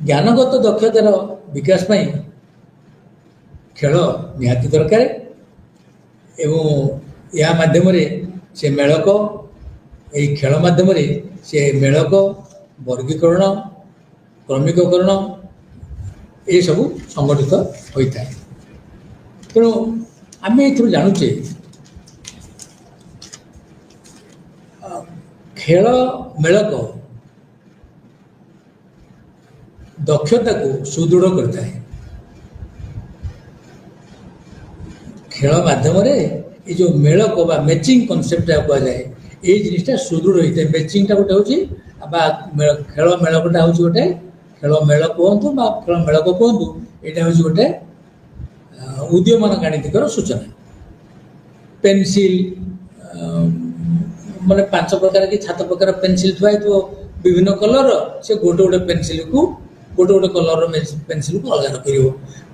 ଜ୍ଞାନଗତ ଦକ୍ଷତାର ବିକାଶ ପାଇଁ ଖେଳ ନିହାତି ଦରକାର ଏବଂ ଏହା ମାଧ୍ୟମରେ ସେ ମେଳକ, ଏହି ଖେଳ ମାଧ୍ୟମରେ ସେ ମେଳକ, ବର୍ଗୀକରଣ, କ୍ରମିକକରଣ ଏସବୁ ସଂଗଠିତ ହୋଇଥାଏ। ତେଣୁ ଆମେ ଏଥିରୁ ଜାଣୁଛେ ଖେଳ ମେଳକ ଦକ୍ଷତାକୁ ସୁଦୃଢ଼ କରିଥାଏ। ଖେଳ ମାଧ୍ୟମରେ ଏ ଯେଉଁ ମେଳକ ବା ମ୍ୟାଚିଂ କନସେପ୍ଟ ଯାହା କୁହାଯାଏ, ଏଇ ଜିନିଷଟା ସୁଦୃଢ଼ ହୋଇଥାଏ। ମ୍ୟାଚିଂଟା ଗୋଟେ ହେଉଛି ବା ଖେଳ ମେଳକଟା ହେଉଛି ଗୋଟେ, ଖେଳ ମେଳ କୁହନ୍ତୁ ବା ଖେଳ ମେଳକ କୁହନ୍ତୁ, ଏଇଟା ହେଉଛି ଗୋଟେ ଉଦୀୟମାନ ଗାଣିତିକର ସୂଚନା। ପେନସିଲ୍ ମାନେ 5 ପ୍ରକାର କି 7 ପ୍ରକାର ପେନସିଲ୍ ଥୁଆ ହେଇଥିବ ବିଭିନ୍ନ କଲରର, ସେ ଗୋଟେ ପେନସିଲ୍କୁ ଗୋଟେ କଲରର ପେନସିଲ୍କୁ ଅଲଗା ରଖିବ।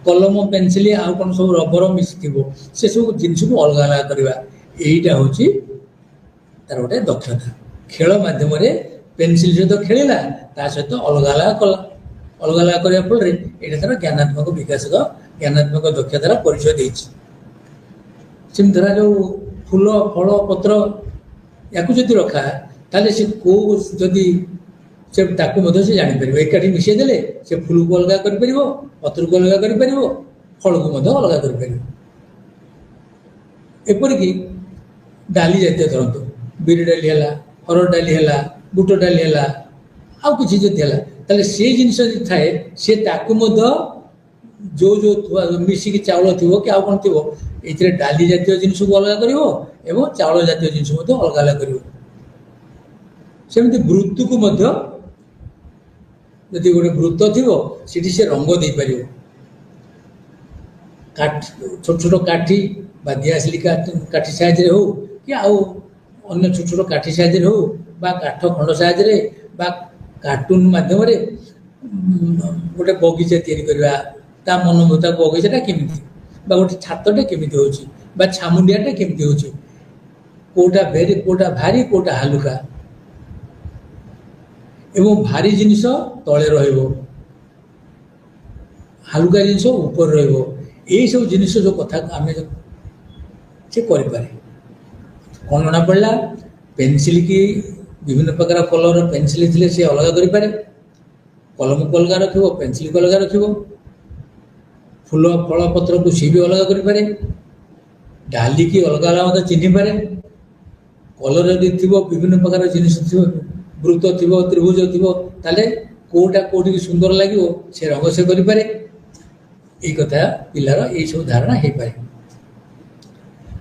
କଲମ, ପେନସିଲ୍ ଆଉ କ'ଣ ସବୁ ରବର ମିଶିଥିବ, ସେସବୁ ଜିନିଷକୁ ଅଲଗା ଅଲଗା କରିବା, ଏଇଟା ହେଉଛି ତାର ଗୋଟେ ଦକ୍ଷତା। ଖେଳ ମାଧ୍ୟମରେ ପେନସିଲ୍ ସହିତ ଖେଳିଲା, ତା ସହିତ ଅଲଗା ଅଲଗା କଲା, ଅଲଗା ଅଲଗା କରିବା ଫଳରେ ଏଇଟା ତାର ଜ୍ଞାନାତ୍ମକ ବିକାଶର, ଜ୍ଞାନାତ୍ମକ ଦକ୍ଷତାର ପରିଚୟ ଦେଇଛି। ସେମିତି ଧରାଯାଉ ଫୁଲ, ଫଳ, ପତ୍ର ୟାକୁ ଯଦି ରଖା, ତାହେଲେ ସେ କେଉଁ, ଯଦି ସେ ତାକୁ ମଧ୍ୟ ସେ ଜାଣିପାରିବ। ଏକାଠି ମିଶାଇ ଦେଲେ ସେ ଫୁଲକୁ ଅଲଗା କରିପାରିବ, ପତ୍ରକୁ ଅଲଗା କରିପାରିବ, ଫଳକୁ ମଧ୍ୟ ଅଲଗା କରିପାରିବ। ଏପରିକି ଡାଲି ଜାତୀୟ ଧରନ୍ତୁ, ବିରି ଡାଲି ହେଲା, ହରଡ଼ ଡାଲି ହେଲା, ବୁଟ ଡାଲି ହେଲା, ଆଉ କିଛି ଯଦି ହେଲା, ତାହେଲେ ସେଇ ଜିନିଷ ଯଦି ଥାଏ, ସେ ତାକୁ ମଧ୍ୟ ଯେଉଁ ମିଶିକି ଚାଉଳ ଥିବ କି ଆଉ କ'ଣ ଥିବ, ଏଥିରେ ଡାଲି ଜାତୀୟ ଜିନିଷକୁ ଅଲଗା କରିବ ଏବଂ ଚାଉଳ ଜାତୀୟ ଜିନିଷ ମଧ୍ୟ ଅଲଗା ଅଲଗା କରିବ। ସେମିତି ବୃତ୍ତକୁ ମଧ୍ୟ, ଯଦି ଗୋଟେ ବୃତ୍ତ ଥିବ ସେଠି ସେ ରଙ୍ଗ ଦେଇପାରିବ। ଛୋଟ ଛୋଟ କାଠି ବା ଦିଆସିଲି କାଠି ସାହାଯ୍ୟରେ ହଉ କି ଆଉ ଅନ୍ୟ ଛୋଟ ଛୋଟ କାଠି ସାହାଯ୍ୟରେ ହଉ ବା କାଠ ଖଣ୍ଡ ସାହାଯ୍ୟରେ ବା କାର୍ଟୁନ ମାଧ୍ୟମରେ ଗୋଟେ ବଗିଚା ତିଆରି କରିବା, ତା ମନୋଭୂତ ବଗିଚାଟା କେମିତି, ବା ଗୋଟେ ଛାତଟା କେମିତି ହେଉଛି, ବା ଛାମୁଣ୍ଡିଆଟା କେମିତି ହେଉଛି, କୋଉଟା ଭାରି କୋଉଟା ହାଲୁକା, ଏବଂ ଭାରି ଜିନିଷ ତଳେ ରହିବ, ହାଲୁକା ଜିନିଷ ଉପରେ ରହିବ, ଏଇସବୁ ଜିନିଷ ଯେଉଁ କଥା ଆମେ ସେ କରିପାରେ। କ'ଣ ଜଣାପଡ଼ିଲା, ପେନସିଲ୍ କି ବିଭିନ୍ନ ପ୍ରକାର କଲରର ପେନସିଲ୍ ଥିଲେ ସେ ଅଲଗା କରିପାରେ, କଲମକୁ ଅଲଗା ରଖିବ, ପେନସିଲ୍କୁ ଅଲଗା ରଖିବ, ଫୁଲ, ଫଳ, ପତ୍ରକୁ ସିଏ ବି ଅଲଗା କରିପାରେ, डाली की अलग अलग चिन्ह पारे कलर जदि थी विभिन्न प्रकार जिनिस थी वृत्त थी त्रिभुज थी ताले कोटा कोटी सुंदर लगे से रंग से करें ये कथा पिलार ये सब धारणा हो पाए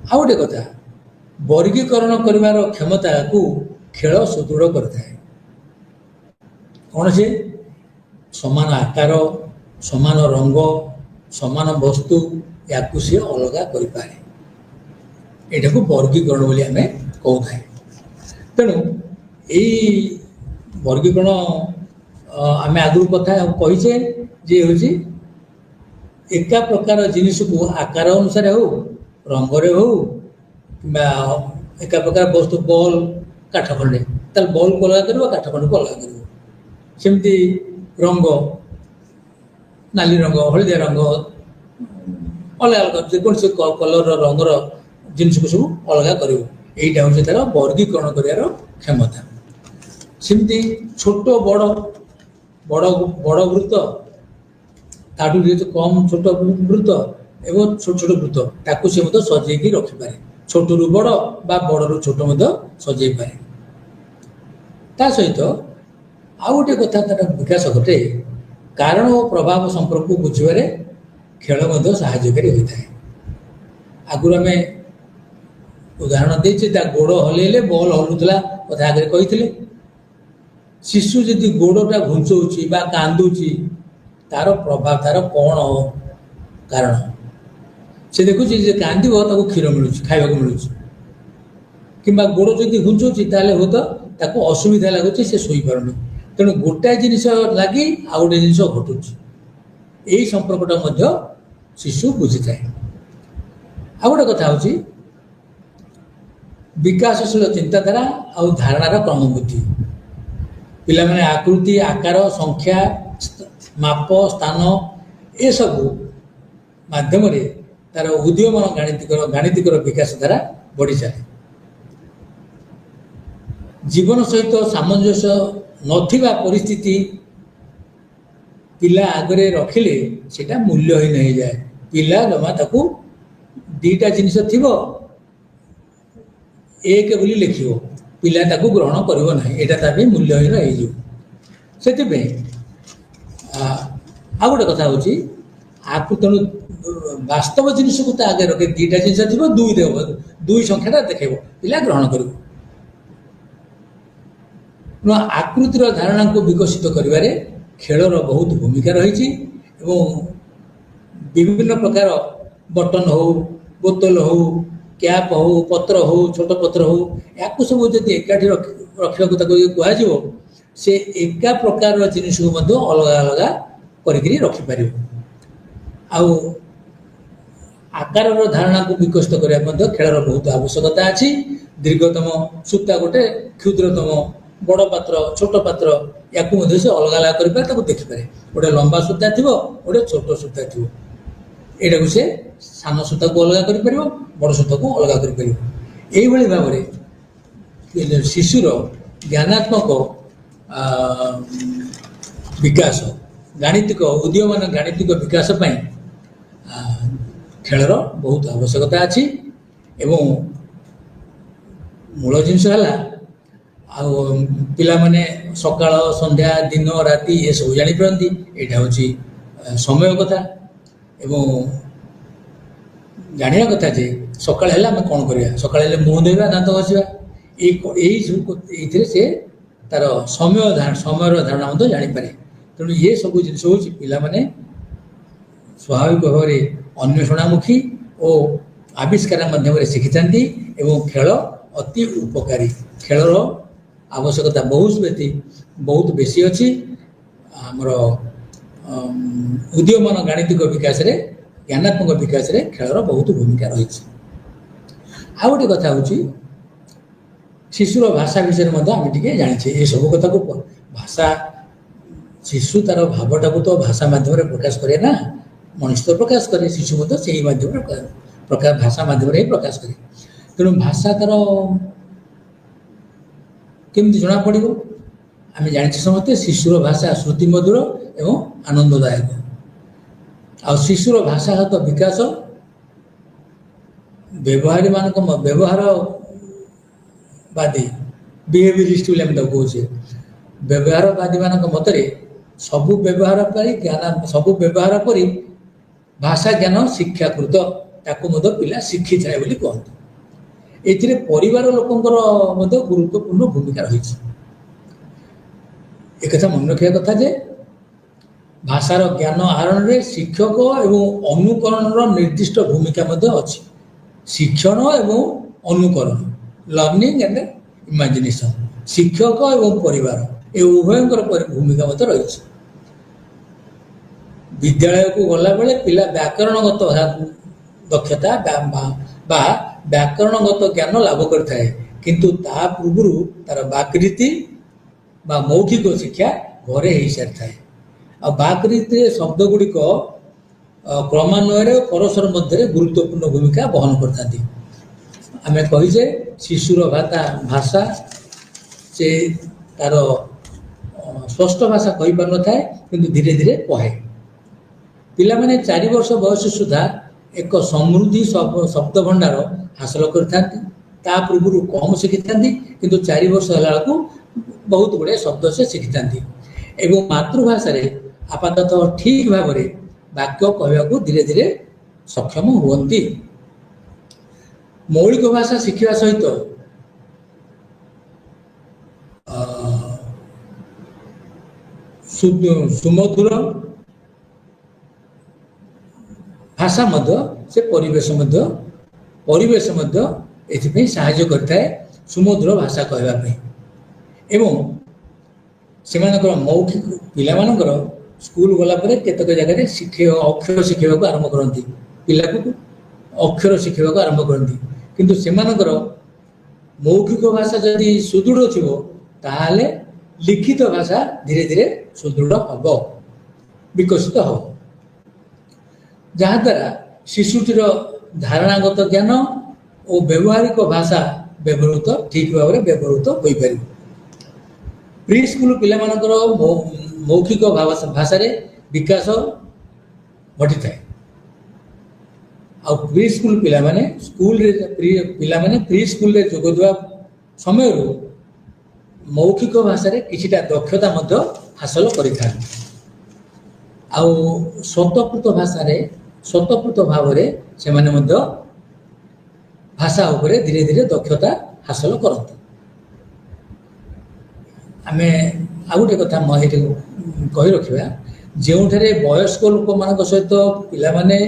आ गोटे कथा वर्गीकरण कर क्षमता को खेल सुदृढ़ करता है कौन से समान आकार समान रंग समान वस्तु या सी अलग करें यहाँ को वर्गीकरण बोली आम कहता है तेणु यही वर्गीकरण आम आगु कथा कहीचे जे हूँ एका प्रकार जिनिस को आकार अनुसार हो रंगरे हो कि एका प्रकार वस्तु बॉल काठ खंडे ताल बॉल को अलग कर काठ खंड को अलग कर सेमती रंग नाली रंग हलदिया रंग अलग अलग जेकोसी कलर रंगर जिनस को सब अलग कर यहीटा हूँ तार वर्गीकरण कर क्षमता सेमती छोट बड़ बड़ बड़ वृत्त ताठू कम छोट वृत्त एवं छोट छोट वृत्त ताकू से सजेकी रखिपारे छोट रु बड़ बा बड़ रु छोट सजे पारे ता सहित आउ गोटे कथा तार विकास घटे कारण और प्रभाव संपर्क को बुझे खेल साहाय्यकारी होता है आगुरी आम उदाहरण देचे गोड़ हल्ले बॉल हलुला कथा आगे कही शिशु जदि गोड़टा घुंचौची बा कांदुची तार प्रभाव तार कौन कारण से देखुची कांदी क्षीर मिलूँ खावा मिलूँ कि गोड़ जदि घुंचौची हो तो ताको असुविधा लगुच से शोई पारुनी तेणु गोटाए जिनिस लगी आउ गोटे जिनिस घटुची यही संपर्कटा शिशु बुझी थाए आ गोटे कथा हूँ विकासशील चिंताधारा आउ धारणार क्रमबुद्धि पिला माने आकृति आकार संख्या माप स्थान ये सब माध्यम तार उदीयमान गाणितिक विकास धारा बढ़ी चले जीवन सहित सामंजस्य नथिबा परिस्थिति पिला आगरे रखिले सेटा मूल्यहीन हो जाए पिला जमा ताकू दीटा जिनिस थिबो एक बोली लिखियो पिला ताकू ग्रहण करिवो नाही एटा ताबे मूल्यहीन हो जिवो सेतिबे आ गोटे कथा हूँ आपको तेणु वास्तव जिनिस को आगे रखे दीटा जिन थी दुई देव दुई संख्याटा देखेब पिला ग्रहण कर आकृतिर धारणा को विकसित करिबारे खेलर बहुत भूमिका रही विभिन्न प्रकार बटन हो बोतल हो कैप हो पत्र हो छोट पत्र हो या सब जब एकाठी रखा कह से एका प्रकार जिनिस को अलग अलग करी रखिपर आकार धारणा को विकसित करने खेलर बहुत आवश्यकता अच्छी दीर्घतम सूता गोटे क्षुद्रतम बड़ पात्र छोट पात्र या से अलग अलग कर देखिपारे गोटे लंबा सूता थी गोटे छोट सूता थी यहाँ से सान सूता को अलग कर बड़ सूता को अलग कर भाव में शिशुर ज्ञानात्मक विकास गाणितिक उदीयमान गाणितिक विकास खेलर बहुत आवश्यकता अच्छी एवं मूल जिनस पिला माने सकाळ संध्या दिन राति ये सब जानी पारती यहाँ हूँ समय कथा एवं जाना कथा जे सकाळ है आम कौन करवा सकाळ मुँह धोवा दांत घसवा ये से तार समय धारणा जानीपे तेणु ये सब जिन हूँ पिला माने स्वाभाविक भाव में अन्वेषणामुखी और आविष्कार माध्यम शिखी था खेल अति उपकारी खेलर आवश्यकता बहुत बेसी अच्छी आमर उदीयमान गाणितिक विकास रे ज्ञानात्मक विकास रे खेलर बहुत भूमिका रही आ गोटे कथा हूँ शिशुर भाषा विषय में आम टे जाने ये सब कथा को भाषा शिशु तार भावटा को तो भाषा माध्यम प्रकाश करे ना मनुष्य तो प्रकाश करे शिशु से ही माध्यम प्रकाश भाषा माध्यम ही प्रकाश करे तेणु भाषा तार केमती जना पड़ो आम जाने समस्ते शिशुर भाषा श्रुति मधुर एवं आनंददायक आ शिशुर भाषागत विकास ବ୍ୟବହାରବାଦୀ ବିହେଭିୟରିଷ୍ଟ ବୋଲି ଆମେ ତାକୁ କହୁଛେ, ବ୍ୟବହାରବାଦୀ ମାନଙ୍କ ମତରେ ସବୁ ବ୍ୟବହାର କରି ଭାଷା ଜ୍ଞାନ ଶିକ୍ଷାକୃତ, ତାକୁ ମଧ୍ୟ ପିଲା ଶିଖିଥାଏ ବୋଲି କହନ୍ତି। ଏଥିରେ ପରିବାର ଲୋକଙ୍କର ମଧ୍ୟ ଗୁରୁତ୍ୱପୂର୍ଣ୍ଣ ଭୂମିକା ରହିଛି। ଏକଥା ମନେ ରଖିବା କଥା ଯେ ଭାଷାର ଜ୍ଞାନ ଆହରଣରେ ଶିକ୍ଷକ ଏବଂ ଅନୁକରଣର ନିର୍ଦ୍ଦିଷ୍ଟ ଭୂମିକା ମଧ୍ୟ ଅଛି। ଶିକ୍ଷଣ ଏବଂ ଅନୁକରଣ, ଲର୍ଣ୍ଣିଂ ଆଣ୍ଡ ଇମାଜିନେସନ, ଶିକ୍ଷକ ଏବଂ ପରିବାର ଏ ଉଭୟଙ୍କର ଭୂମିକା ମଧ୍ୟ ରହିଛି। ବିଦ୍ୟାଳୟକୁ ଗଲାବେଳେ ପିଲା ବ୍ୟାକରଣଗତ ଦକ୍ଷତା ବା ବ୍ୟାକରଣଗତ ଜ୍ଞାନ ଲାଭ କରିଥାଏ, କିନ୍ତୁ ତା ପୂର୍ବରୁ ତାର ବାକ୍ରୀତି ବା ମୌଖିକ ଶିକ୍ଷା ଘରେ ହେଇସାରିଥାଏ। ଆଉ ବାକ୍ରୀତିରେ ଶବ୍ଦ ଗୁଡ଼ିକ କ୍ରମାନ୍ୱୟରେ ପରସ୍ପର ମଧ୍ୟରେ ଗୁରୁତ୍ୱପୂର୍ଣ୍ଣ ଭୂମିକା ବହନ କରିଥାନ୍ତି। ଆମେ କହିଛେ ଶିଶୁର ଭାଷା ସେ ତାର ସ୍ପଷ୍ଟ ଭାଷା କହିପାରୁନଥାଏ, କିନ୍ତୁ ଧୀରେ ଧୀରେ କହେ। ପିଲାମାନେ 4 ବର୍ଷ ବୟସ ସୁଦ୍ଧା ଏକ ସମୃଦ୍ଧି ଶବ୍ଦ ଭଣ୍ଡାର ହାସଲ କରିଥାନ୍ତି। ତା ପୂର୍ବରୁ କମ୍ ଶିଖିଥାନ୍ତି, କିନ୍ତୁ 4 ବର୍ଷ ହେଲା ବେଳକୁ ବହୁତ ଗୁଡ଼ିଏ ଶବ୍ଦ ସେ ଶିଖିଥାନ୍ତି ଏବଂ ମାତୃଭାଷାରେ ଆପାତତଃ ଠିକ୍ ଭାବରେ ବାକ୍ୟ କହିବାକୁ ଧୀରେ ଧୀରେ ସକ୍ଷମ ହୁଅନ୍ତି। ମୌଳିକ ଭାଷା ଶିଖିବା ସହିତ ସୁମଧୁର ଭାଷା ମଧ୍ୟ ସେ ପରିବେଶ ମଧ୍ୟ ଏଥିପାଇଁ ସାହାଯ୍ୟ କରିଥାଏ ସୁମଧୁର ଭାଷା କହିବା ପାଇଁ। ଏବଂ ସେମାନଙ୍କର ପିଲାମାନଙ୍କର ସ୍କୁଲ ଗଲା ପରେ କେତେକ ଜାଗାରେ ଅକ୍ଷର ଶିଖେଇବାକୁ ଆରମ୍ଭ କରନ୍ତି, ପିଲାକୁ ଅକ୍ଷର ଶିଖେଇବାକୁ ଆରମ୍ଭ କରନ୍ତି, କିନ୍ତୁ ସେମାନଙ୍କର ମୌଖିକ ଭାଷା ଯଦି ସୁଦୃଢ଼ ଥିବ ତାହେଲେ ଲିଖିତ ଭାଷା ଧୀରେ ଧୀରେ ସୁଦୃଢ଼ ହେବ, ବିକଶିତ ହେବ, ଯାହାଦ୍ୱାରା ଶିଶୁଟିର ଧାରଣାଗତ ଜ୍ଞାନ ଓ ବ୍ୟବହାରିକ ଭାଷା ଠିକ୍ ଭାବରେ ବ୍ୟବହୃତ ହୋଇପାରିବ। ପ୍ରି ସ୍କୁଲ ପିଲାମାନଙ୍କର ମୌଖିକ ଭାଷାରେ ବିକାଶ ଘଟିଥାଏ। ଆଉ ପ୍ରି ସ୍କୁଲ ପିଲାମାନେ ପ୍ରି ସ୍କୁଲରେ ଯୋଗ ଦେବା ସମୟରୁ ମୌଖିକ ଭାଷାରେ କିଛିଟା ଦକ୍ଷତା ମଧ୍ୟ ହାସଲ କରିଥାନ୍ତି। ଆଉ ସ୍ୱତଃପୃତ ଭାବରେ ସେମାନେ ମଧ୍ୟ ଭାଷା ଉପରେ ଧୀରେ ଧୀରେ ଦକ୍ଷତା ହାସଲ କରନ୍ତି। ଆମେ ଆଉ ଗୋଟେ କଥା କହି ରଖିବା, ଯେଉଁଠାରେ ବୟସ୍କ ଲୋକମାନଙ୍କ ସହିତ ପିଲାମାନେ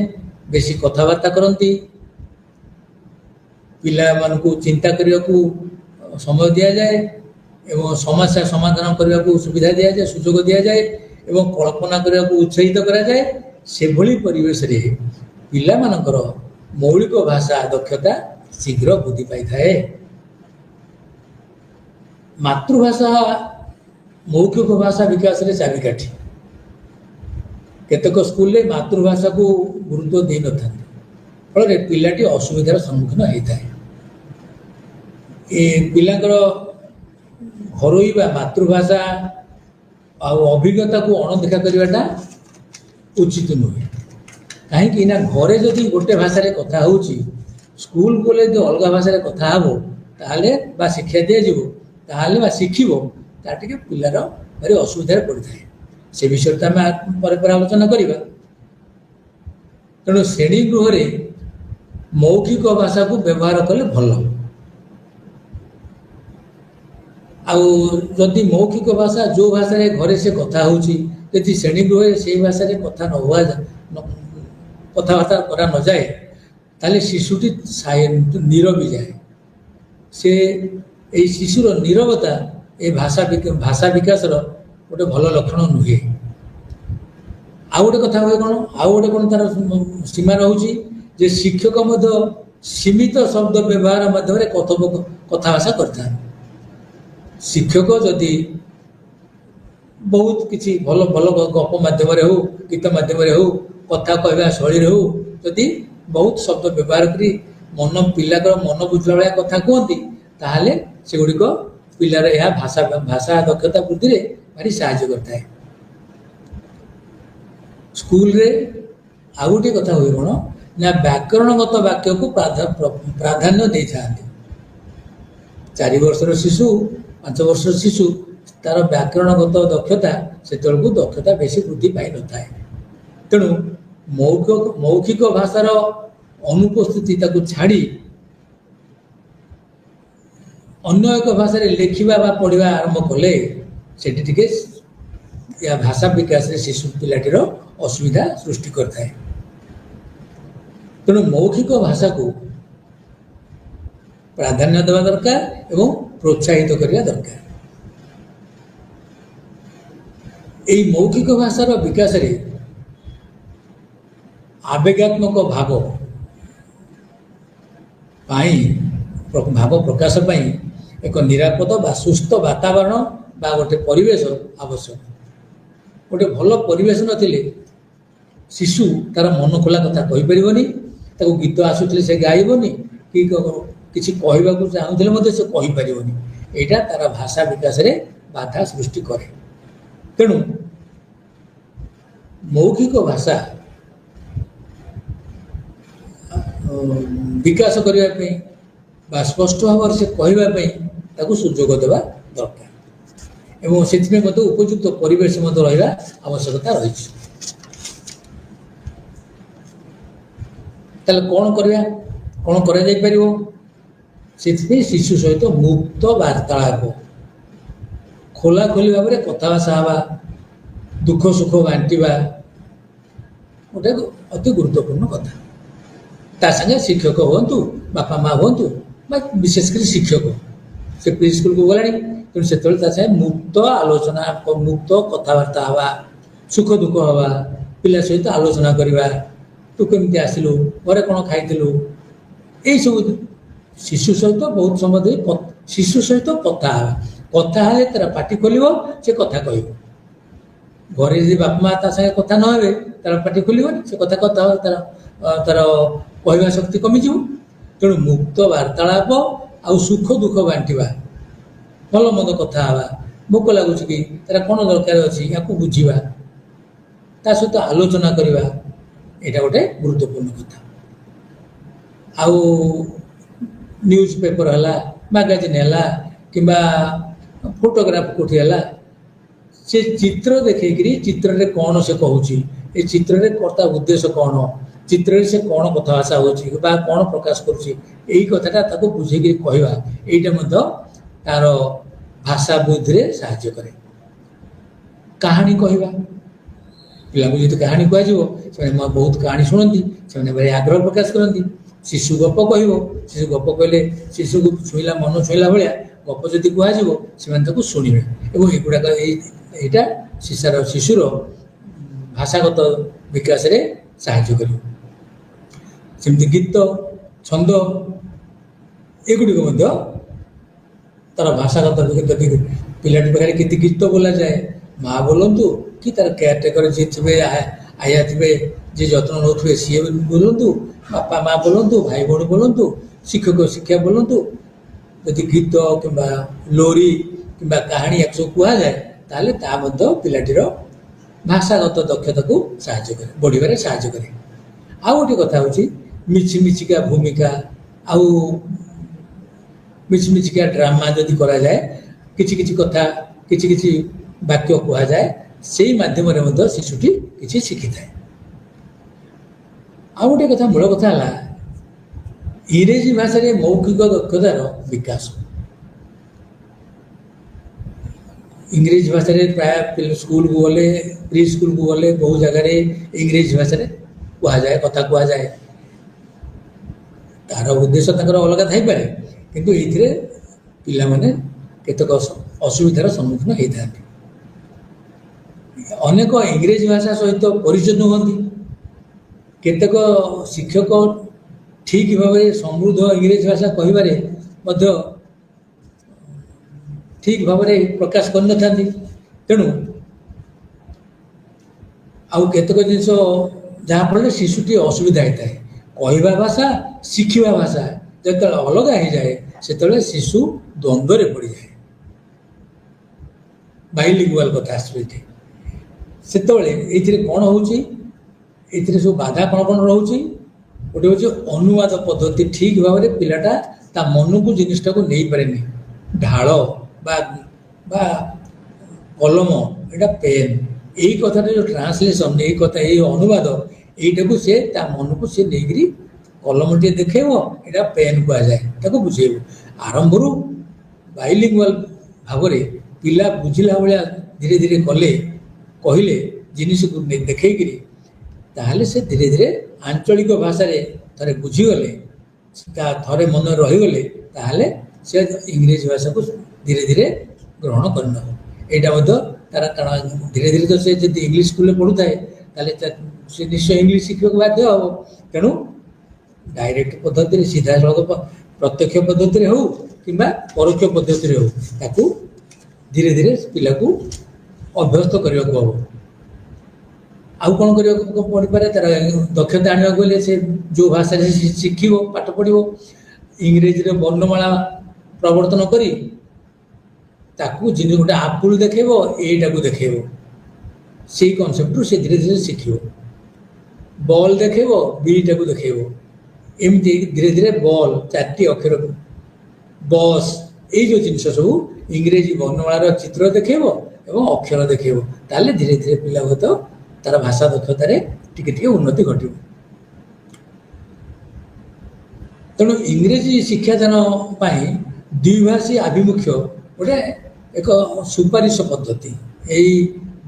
ବେଶୀ କଥାବାର୍ତ୍ତା କରନ୍ତି, ପିଲାମାନଙ୍କୁ ଚିନ୍ତା କରିବାକୁ ସମୟ ଦିଆଯାଏ ଏବଂ ସମସ୍ୟା ସମାଧାନ କରିବାକୁ ସୁବିଧା ଦିଆଯାଏ, ସୁଯୋଗ ଦିଆଯାଏ ଏବଂ କଳ୍ପନା କରିବାକୁ ଉତ୍ସାହିତ କରାଯାଏ, ସେଭଳି ପରିବେଶରେ ପିଲାମାନଙ୍କର ମୌଳିକ ଭାଷା ଦକ୍ଷତା ଶୀଘ୍ର ବୃଦ୍ଧି ପାଇଥାଏ। ମାତୃଭାଷା ମୌଖିକ ଭାଷା ବିକାଶରେ ଚାବିକାଠି। କେତେକ ସ୍କୁଲରେ ମାତୃଭାଷାକୁ ଗୁରୁତ୍ୱ ଦେଇନଥାନ୍ତି, ଫଳରେ ପିଲାଟି ଅସୁବିଧାର ସମ୍ମୁଖୀନ ହୋଇଥାଏ। ପିଲାଙ୍କର ଘରୋଇ ବା ମାତୃଭାଷା ଆଉ ଅଭିଜ୍ଞତାକୁ ଅଣଦେଖା କରିବାଟା ଉଚିତ ନୁହେଁ। କାହିଁକି ନା ଘରେ ଯଦି ଗୋଟେ ଭାଷାରେ କଥା ହେଉଛି, ସ୍କୁଲ ଗଲେ ଯଦି ଅଲଗା ଭାଷାରେ କଥା ହେବ ତାହେଲେ ବା ଶିକ୍ଷା ଦିଆଯିବ ତାହେଲେ ବା ଶିଖିବ, ତା ଟିକେ ପିଲାର ଭାରି ଅସୁବିଧାରେ ପଡ଼ିଥାଏ। ସେ ବିଷୟରେ ତ ଆମେ ପରେ ଆଲୋଚନା କରିବା। ତେଣୁ ଶ୍ରେଣୀ ଗୃହରେ ମୌଖିକ ଭାଷାକୁ ବ୍ୟବହାର କଲେ ଭଲ। ଆଉ ଯଦି ମୌଖିକ ଭାଷା ଯେଉଁ ଭାଷାରେ ଘରେ ସେ କଥା ହେଉଛି, ଯଦି ଶ୍ରେଣୀ ଗୃହରେ ସେଇ ଭାଷାରେ କଥାବାର୍ତ୍ତା କରା ନଯାଏ ତାହେଲେ ଶିଶୁଟି ନୀରବି ଯାଏ। ଏଇ ଶିଶୁର ନୀରବତା ଏ ଭାଷା ବିକାଶର ଗୋଟେ ଭଲ ଲକ୍ଷଣ ନୁହେଁ। ଆଉ ଗୋଟେ କଥା ହୁଏ କ'ଣ, ଆଉ ଗୋଟେ କ'ଣ ତାର ସୀମା ରହୁଛି ଯେ ଶିକ୍ଷକ ମଧ୍ୟ ସୀମିତ ଶବ୍ଦ ବ୍ୟବହାର ମାଧ୍ୟମରେ କଥାଭାଷା କରିଥାନ୍ତି। ଶିକ୍ଷକ ଯଦି ବହୁତ କିଛି ଭଲ ଗପ ମାଧ୍ୟମରେ ହେଉ, ଗୀତ ମାଧ୍ୟମରେ ହେଉ, କଥା କହିବା ଶୈଳୀରେ ହେଉ, ଯଦି ବହୁତ ଶବ୍ଦ ବ୍ୟବହାର କରି ପିଲାଙ୍କର ମନ ବୁଝିଲା ଭଳିଆ କଥା କୁହନ୍ତି, ତାହେଲେ ସେଗୁଡ଼ିକ ପିଲାର ଏହା ଭାଷା ଦକ୍ଷତା ବୃଦ୍ଧିରେ ଭାରି ସାହାଯ୍ୟ କରିଥାଏ। ସ୍କୁଲରେ ଆଉ ଗୋଟିଏ କଥା ହୁଏ କ'ଣ, ନା ବ୍ୟାକରଣଗତ ବାକ୍ୟକୁ ପ୍ରାଧାନ୍ୟ ଦେଇଥାନ୍ତି। 4 ବର୍ଷର ଶିଶୁ 5 ବର୍ଷର ଶିଶୁ ତାର ବ୍ୟାକରଣଗତ ଦକ୍ଷତା ସେତେବେଳକୁ ଦକ୍ଷତା ବେଶୀ ବୃଦ୍ଧି ପାଇନଥାଏ। ତେଣୁ ମୌଖିକ ଭାଷାର ଅନୁପସ୍ଥିତି ତାକୁ ଛାଡ଼ି ଅନ୍ୟ ଏକ ଭାଷାରେ ଲେଖିବା ବା ପଢ଼ିବା ଆରମ୍ଭ କଲେ ସେଠି ଟିକେ ଏହା ଭାଷା ବିକାଶରେ ଶିଶୁ ପିଲାଟିର ଅସୁବିଧା ସୃଷ୍ଟି କରିଥାଏ। ତେଣୁ ମୌଖିକ ଭାଷାକୁ ପ୍ରାଧାନ୍ୟ ଦେବା ଦରକାର ଏବଂ ପ୍ରୋତ୍ସାହିତ କରିବା ଦରକାର। ଏହି ମୌଖିକ ଭାଷାର ବିକାଶରେ ଆବେଗାତ୍ମକ ଭାବ ପ୍ରକାଶ ପାଇଁ ଏକ ନିରାପଦ ବା ସୁସ୍ଥ ବାତାବରଣ ବା ଗୋଟେ ପରିବେଶ ଆବଶ୍ୟକ। ଗୋଟେ ଭଲ ପରିବେଶ ନଥିଲେ ଶିଶୁ ତାର ମନ ଖୋଲା କଥା କହିପାରିବନି, ତାକୁ ଗୀତ ଆସୁଥିଲେ ସେ ଗାଇବନି, କି କିଛି କହିବାକୁ ଚାହୁଁଥିଲେ ମଧ୍ୟ ସେ କହିପାରିବନି। ଏଇଟା ତାର ଭାଷା ବିକାଶରେ ବାଧା ସୃଷ୍ଟି କରେ। ତେଣୁ ମୌଖିକ ଭାଷା ବିକାଶ କରିବା ପାଇଁ ବା ସ୍ପଷ୍ଟ ଭାବରେ ସେ କହିବା ପାଇଁ ତାକୁ ସୁଯୋଗ ଦେବା ଦରକାର ଏବଂ ସେଥିପାଇଁ ମଧ୍ୟ ଉପଯୁକ୍ତ ପରିବେଶ ମଧ୍ୟ ରହିବା ଆବଶ୍ୟକତା ରହିଛି। ତାହେଲେ କ'ଣ କରିବା, କ'ଣ କରାଯାଇପାରିବ? ସେଥିପାଇଁ ଶିଶୁ ସହିତ ମୁକ୍ତ ବାର୍ତ୍ତାଳାପ, ଖୋଲାଖୋଲି ଭାବରେ କଥାଭାଷା ହେବା, ଦୁଃଖ ସୁଖ ବାଣ୍ଟିବା ଗୋଟେ ଅତି ଗୁରୁତ୍ୱପୂର୍ଣ୍ଣ କଥା। ତା ସାଙ୍ଗେ ଶିକ୍ଷକ ହୁଅନ୍ତୁ, ବାପା ମା ହୁଅନ୍ତୁ, ବା ବିଶେଷ କରି ଶିକ୍ଷକ, ସେ ପ୍ରି ସ୍କୁଲକୁ ଗଲାଣି, ତେଣୁ ସେତେବେଳେ ତା ସାଙ୍ଗେ ମୁକ୍ତ ଆଲୋଚନା, ମୁକ୍ତ କଥାବାର୍ତ୍ତା ହେବା, ସୁଖ ଦୁଃଖ ହେବା, ପିଲା ସହିତ ଆଲୋଚନା କରିବା, ତୁ କେମିତି ଆସିଲୁ, ଘରେ କ'ଣ ଖାଇଥିଲୁ, ଏଇସବୁ ଶିଶୁ ସହିତ ବହୁତ ସମୟ ଦେଇ ଶିଶୁ ସହିତ କଥା ହେବା। କଥା ହେଲେ ତାର ପାଟି ଖୋଲିବ, ସେ କଥା କହିବ। ଘରେ ଯଦି ବାପା ମା ତା ସାଙ୍ଗେ କଥା ନ ହେବେ ତାର ପାଟି ଖୋଲିବନି, ସେ କଥା ତାର କହିବା ଶକ୍ତି କମିଯିବ। ତେଣୁ ମୁକ୍ତ ବାର୍ତ୍ତାଳାପ ଆଉ ସୁଖ ଦୁଃଖ ବାଣ୍ଟିବା, ଭଲ ମନ୍ଦ କଥା ହେବା, ଭୋକ ଲାଗୁଛି କି, ତାର କ'ଣ ଦରକାର ଅଛି ୟାକୁ ବୁଝିବା, ତା ସହିତ ଆଲୋଚନା କରିବା, ଏଇଟା ଗୋଟେ ଗୁରୁତ୍ୱପୂର୍ଣ୍ଣ କଥା। ଆଉ ନ୍ୟୁଜ୍ ପେପର ହେଲା, ମାଗାଜିନ୍ ହେଲା, କିମ୍ବା ଫଟୋଗ୍ରାଫ କେଉଁଠି ହେଲା, ସେ ଚିତ୍ର ଦେଖେଇକିରି ଚିତ୍ରରେ କ'ଣ ସେ କହୁଛି, ଏ ଚିତ୍ରରେ ତା ଉଦ୍ଦେଶ୍ୟ କ'ଣ, ଚିତ୍ରରେ ସେ କ'ଣ କଥାଭାଷା ହେଉଛି ବା କ'ଣ ପ୍ରକାଶ କରୁଛି, ଏଇ କଥାଟା ତାକୁ ବୁଝେଇକିରି କହିବା, ଏଇଟା ମଧ୍ୟ ତାର ଭାଷା ବୃଦ୍ଧିରେ ସାହାଯ୍ୟ କରେ। କାହାଣୀ କହିବା, ପିଲାଙ୍କୁ ଯଦି କାହାଣୀ କୁହାଯିବ ସେମାନେ ବହୁତ କାହାଣୀ ଶୁଣନ୍ତି, ସେମାନେ ଭାରି ଆଗ୍ରହ ପ୍ରକାଶ କରନ୍ତି। ଶିଶୁ ଗପ କହିବ, ଶିଶୁ ଗପ କହିଲେ ଶିଶୁକୁ ଛୁଇଁଲା, ମନ ଛୁଇଁଲା ଭଳିଆ ଗପ ଯଦି କୁହାଯିବ ସେମାନେ ତାକୁ ଶୁଣିବେ ଏବଂ ଏଗୁଡ଼ାକ ଏଇଟା ଶିଶୁର ଭାଷାଗତ ବିକାଶରେ ସାହାଯ୍ୟ କରିବ। ସେମିତି ଗୀତ, ଛନ୍ଦ ଏଗୁଡ଼ିକ ମଧ୍ୟ ତାର ଭାଷାଗତ ପିଲାଟି ପାଖରେ କେତେ ଗୀତ ବୋଲାଯାଏ, ମା ବୋଲନ୍ତୁ କି ତାର କେୟାର ଟେକର ଯିଏ ଥିବେ, ଆୟା ଥିବେ, ଯିଏ ଯତ୍ନ ନେଉଥିବେ ସିଏ ବୋଲନ୍ତୁ, ବାପା ମା ବୋଲନ୍ତୁ, ଭାଇ ଭଉଣୀ ବୋଲନ୍ତୁ, ଶିକ୍ଷକ ଶିକ୍ଷା ବୋଲନ୍ତୁ, ଯଦି ଗୀତ କିମ୍ବା ଲୋରି କିମ୍ବା କାହାଣୀ ୟାକୁ ସବୁ କୁହାଯାଏ ତାହେଲେ ତା ମଧ୍ୟ ପିଲାଟିର ଭାଷାଗତ ଦକ୍ଷତାକୁ ସାହାଯ୍ୟ କରେ, ବଢ଼ିବାରେ ସାହାଯ୍ୟ କରେ। ଆଉ ଗୋଟେ କଥା ହେଉଛି ମିଛିମିଛିକା ଭୂମିକା ଆଉ ମିଛିମିଛିକା ଡ୍ରାମା ଯଦି କରାଯାଏ, କିଛି କିଛି କଥା, କିଛି କିଛି ବାକ୍ୟ କୁହାଯାଏ, ସେଇ ମାଧ୍ୟମରେ ମଧ୍ୟ ଶିଶୁଟି କିଛି ଶିଖିଥାଏ। ଆଉ ଗୋଟେ କଥା, ମୂଳ କଥା ହେଲା ଇଂରେଜୀ ଭାଷାରେ ମୌଖିକ ଦକ୍ଷତାର ବିକାଶ। ଇଂରେଜୀ ଭାଷାରେ ପ୍ରାୟ ସ୍କୁଲକୁ ଗଲେ, ପ୍ରି ସ୍କୁଲକୁ ଗଲେ ବହୁ ଜାଗାରେ ଇଂରେଜୀ ଭାଷାରେ କୁହାଯାଏ, କଥା କୁହାଯାଏ। ତାର ଉଦ୍ଦେଶ୍ୟ ତାଙ୍କର ଅଲଗା ଥାଇପାରେ, କିନ୍ତୁ ଏଇଥିରେ ପିଲାମାନେ କେତେକ ଅସୁବିଧାର ସମ୍ମୁଖୀନ ହେଇଥାନ୍ତି। ଅନେକ ଇଂରେଜୀ ଭାଷା ସହିତ ପରିଚିତ ହୁଅନ୍ତି। କେତେକ ଶିକ୍ଷକ ଠିକ୍ ଭାବରେ ସମୃଦ୍ଧ ଇଂରେଜୀ ଭାଷା କହିବାରେ ମଧ୍ୟ ଠିକ୍ ଭାବରେ ପ୍ରକାଶ କରିନଥାନ୍ତି। ତେଣୁ ଆଉ କେତେକ ଜିନିଷ ଯାହାଫଳରେ ଶିଶୁଟି ଅସୁବିଧା ହେଇଥାଏ। କହିବା ଭାଷା, ଶିଖିବା ଭାଷା ଯେତେବେଳେ ଅଲଗା ହେଇଯାଏ ସେତେବେଳେ ଶିଶୁ ଦ୍ୱନ୍ଦ୍ୱରେ ପଡ଼ିଯାଏ। ବାଇଲିଙ୍ଗୁଆଲ କଥା ଆସିବ ଏଠି। ସେତେବେଳେ ଏଇଥିରେ କ'ଣ ହେଉଛି, ଏଇଥିରେ ସବୁ ବାଧା କ'ଣ କ'ଣ ରହୁଛି गोटे हूँ अनुवाद पद्धति ठीक भाव में पिलाटा ता मन को जिनटा को नहीं पारे ढाल बा कलम एटा पेन यही कथा जो ट्रांसलेसन यही कथा यही अनुवाद यहीटा को सी मन को सी नहीं कलम टे देखेब एटा पेन कहुए बुझेब आरंभ बाइलिंगुअल भाव में पिला बुझिला भाया धीरे धीरे कले कहले जिनिस को देखी ताहले से धीरे धीरे आंचलिक भाषा थे बुझीगले थे मन रहीगले ताहले से इंग्रेजी भाषा को धीरे धीरे ग्रहण कर यहाँ तार कारण धीरे धीरे तो से जब इंग्लिश स्कूल पढ़ुए से निश्चय इंग्लिश शिखा बाध्य हम तेणु डायरेक्ट पद्धति सीधा सड़क प्रत्यक्ष पद्धति हो कि परोक्ष पद्धति हो ताकू धीरे धीरे पिला को अभ्यस्त करने को हम आउ कौन कर पारे तार दक्षता आने गले से जो भाषा शिख पाठ पढ़ो इंग्रेजी वर्णमाला प्रवर्तन करी ताकू जिन गोटे आपुल देखेब यहीटा को देखेब से कनसेप्ट रू से धीरे धीरे शिख बॉल देखेब बीटा को देखेब एमती धीरे धीरे बॉल 4टी अक्षर बस ये जो जिन सब इंग्रेजी वर्णमालार चित्र देखेब एवं अक्षर देखेब ताले धीरे धीरे पिला हूँ तार भाषा दक्षतार टिके उन्नति घट तेणु इंग्रेजी शिक्षादान द्विभाषी आभिमुख्य गोटे एक सुपारिश पद्धति यही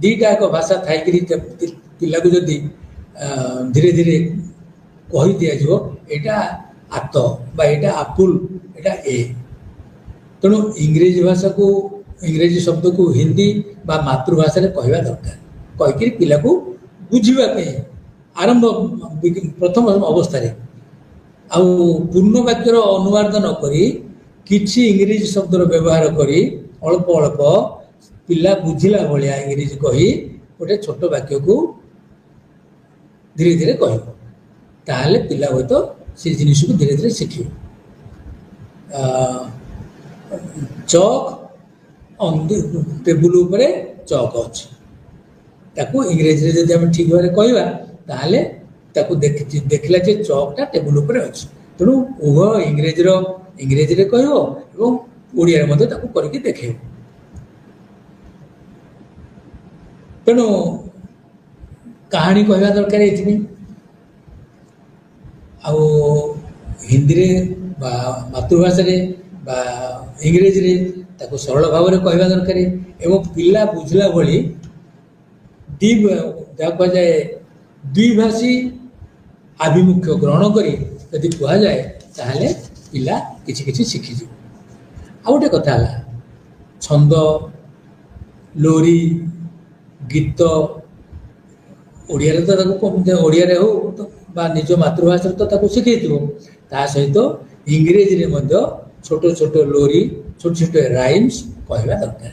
दीटा एक भाषा थी पिला को जदि धीरे धीरे कही दिज्व यहाँ आत बा आपुल यहाँ ए तेणु इंग्रेजी भाषा को इंग्रेजी शब्द को हिंदी बा मातृभाषा कहवा दरकार कहीकि पिला को बुझापी आरंभ प्रथम अवस्था आउ पूर्ण वाक्यर अनुवाद न करी किछि इंग्रेजी शब्द व्यवहार करी अल्प अल्प पिला बुझिला भाया इंग्रेजी कही गोटे छोट वाक्य को धीरे धीरे कह ताहले पिला हूँ तो से जिनिस को धीरे धीरे शिख चौक टेबुल उपरे चौक अच्छी ताकू इंग्रेजी जब आम ठीक भाव कहवा ताहले ताकू देखला जे चौकटा टेबुल उपरे अच्छी तेणु उभय इंग्रेजी कह ओडिया करके देखे तेणु कहानी कहवा दरकार ये आउ हिंदी बा मातृभाषा बा इंग्रेजी ताको सरल भाव में कहवा दरकार एवं पिला बुझला भली जहाँ कहुए द्विभाषी आभिमुख्य ग्रहण करी यदि कह जाए ताहले पिला किछि किछि शिखिज आ गोटे कथा छंद लोरी गीत ओडिया तो ओडिया हो बा निज मातृभाषा तो शिखी ता सहित इंग्रेजी छोट छोट लोरी छोट छोट राइम्स कहवा दरकार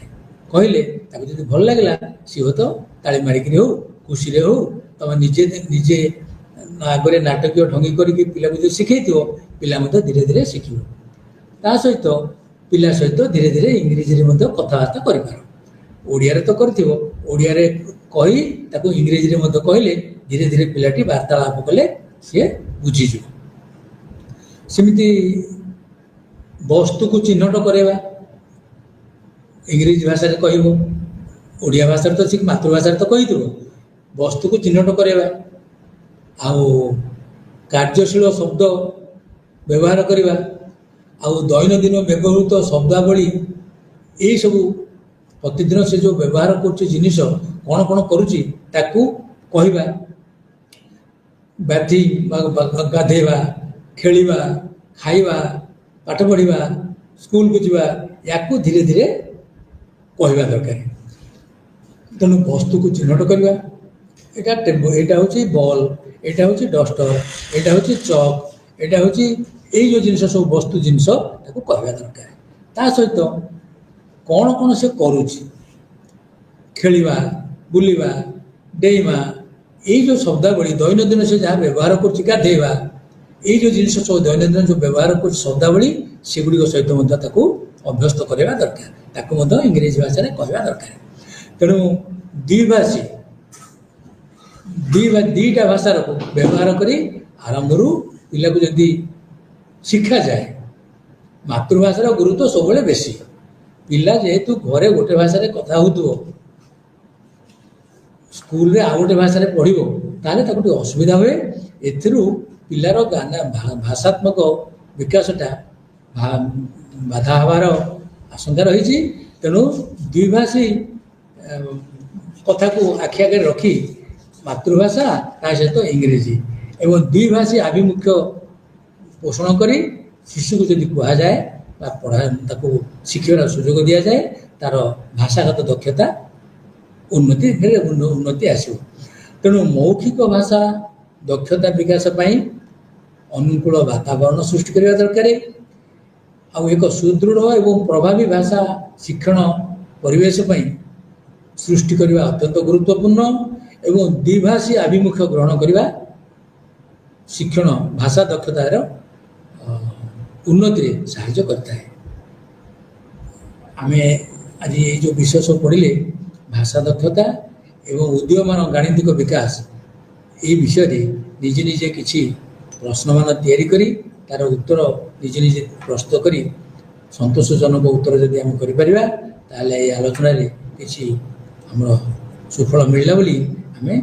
कहले जब भल लगे सी हो तो ताली मारिकी हो खुशी हो तुम निजे निजे आगे नाटकीय ढंगी करके पिला जो शिखे पिला धीरे धीरे शिख ता सहित पिला सहित धीरे धीरे इंग्रेजी कथबार्ता करिपार तो करिया कही इंग्रेजी कहले धीरे धीरे पिलाटी वार्तालाप कले सी बुझीज सेमती वस्तु को चिन्हट करवा इंग्रेजी भाषा कह ओडिया भाषा तो ठीक मातृभाषा तो कही वस्तु को चिन्हट करवा आउ कार्यशील शब्द व्यवहार करवा आउ दैनंदिन व्यवहृत शब्दावली यही सब प्रतिदिन से जो व्यवहार कर जिनिस कौन कौन करुच्ची ताकू कहवा बाथी गाधेवा खेलिवा खाइबा पाठ पढ़ा स्कूल को जावा या धीरे धीरे कहवा दरकार तेणु वस्तु को चिन्हट करवा यहाँ हूँ बॉल यहाँ हूँ डस्टर यहाँ हूँ चक यहाँ हूँ यही जो जिन सब वस्तु जिनस कहवा दरकार ता सहित कौन कौन से करुच्ची खेलिवा बुलिवा डेइमा यही जो शब्दावली दैनंदिन से जहाँ व्यवहार कर गाधेवा यही जो जिन सब दैनंदिन जो व्यवहार कर शब्दावली सेगुड़ी सहित अभ्यस्त करवा दरकार इंग्रेजी भाषा कहवा दरकार तेणु द्विभाषी दीटा भाषार व्यवहार करी आरंभ ପିଲାକୁ ଯଦି ଶିଖାଯାଏ ମାତୃଭାଷାର ଗୁରୁତ୍ୱ ସବୁବେଳେ ବେଶୀ। ପିଲା ଯେହେତୁ ଘରେ ଗୋଟେ ଭାଷାରେ କଥା ହେଉଥିବ, ସ୍କୁଲରେ ଆଉ ଗୋଟେ ଭାଷାରେ ପଢ଼ିବ, ତାହେଲେ ତାକୁ ଟିକେ ଅସୁବିଧା ହୁଏ। ଏଥିରୁ ପିଲାର ଭାଷାତ୍ମକ ବିକାଶଟା ବାଧା ହେବାର ଆଶଙ୍କା ରହିଛି। ତେଣୁ ଦ୍ୱିଭାଷୀ କଥାକୁ ଆଖି ଆଗରେ ରଖି ମାତୃଭାଷା ତା ସହିତ ଇଂରେଜୀ ଏବଂ ଦ୍ୱିଭାଷୀ ଆଭିମୁଖ୍ୟ ପୋଷଣ କରି ଶିଶୁକୁ ଯଦି କୁହାଯାଏ ବା ତାକୁ ଶିଖିବାର ସୁଯୋଗ ଦିଆଯାଏ, ତାର ଭାଷାଗତ ଦକ୍ଷତା ଉନ୍ନତି ଆସିବ। ତେଣୁ ମୌଖିକ ଭାଷା ଦକ୍ଷତା ବିକାଶ ପାଇଁ ଅନୁକୂଳ ବାତାବରଣ ସୃଷ୍ଟି କରିବା ଦରକାର। ଆଉ ଏକ ସୁଦୃଢ଼ ଏବଂ ପ୍ରଭାବୀ ଭାଷା ଶିକ୍ଷଣ ପରିବେଶ ପାଇଁ ସୃଷ୍ଟି କରିବା ଅତ୍ୟନ୍ତ ଗୁରୁତ୍ୱପୂର୍ଣ୍ଣ ଏବଂ ଦ୍ୱିଭାଷୀ ଆଭିମୁଖ୍ୟ ଗ୍ରହଣ କରିବା ଶିକ୍ଷଣ ଭାଷା ଦକ୍ଷତାର ଉନ୍ନତିରେ ସାହାଯ୍ୟ କରିଥାଏ। ଆମେ ଆଜି ଏଇ ଯେଉଁ ବିଷୟ ସବୁ ପଢ଼ିଲେ, ଭାଷା ଦକ୍ଷତା ଏବଂ ଉଦୀୟମାନ ଗାଣିତିକ ବିକାଶ, ଏହି ବିଷୟରେ ନିଜେ ନିଜେ କିଛି ପ୍ରଶ୍ନମାନ ତିଆରି କରି ତା'ର ଉତ୍ତର ନିଜେ ନିଜେ ପ୍ରସ୍ତୁତ କରି ସନ୍ତୋଷଜନକ ଉତ୍ତର ଯଦି ଆମେ କରିପାରିବା, ତାହେଲେ ଏହି ଆଲୋଚନାରେ କିଛି ଆମର ସୁଫଳ ମିଳିଲା ବୋଲି ଆମେ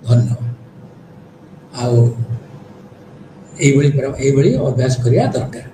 ଧନ୍ୟ। ଆଉ ଏଇଭଳି ଅଭ୍ୟାସ କରିବା ଦରକାର।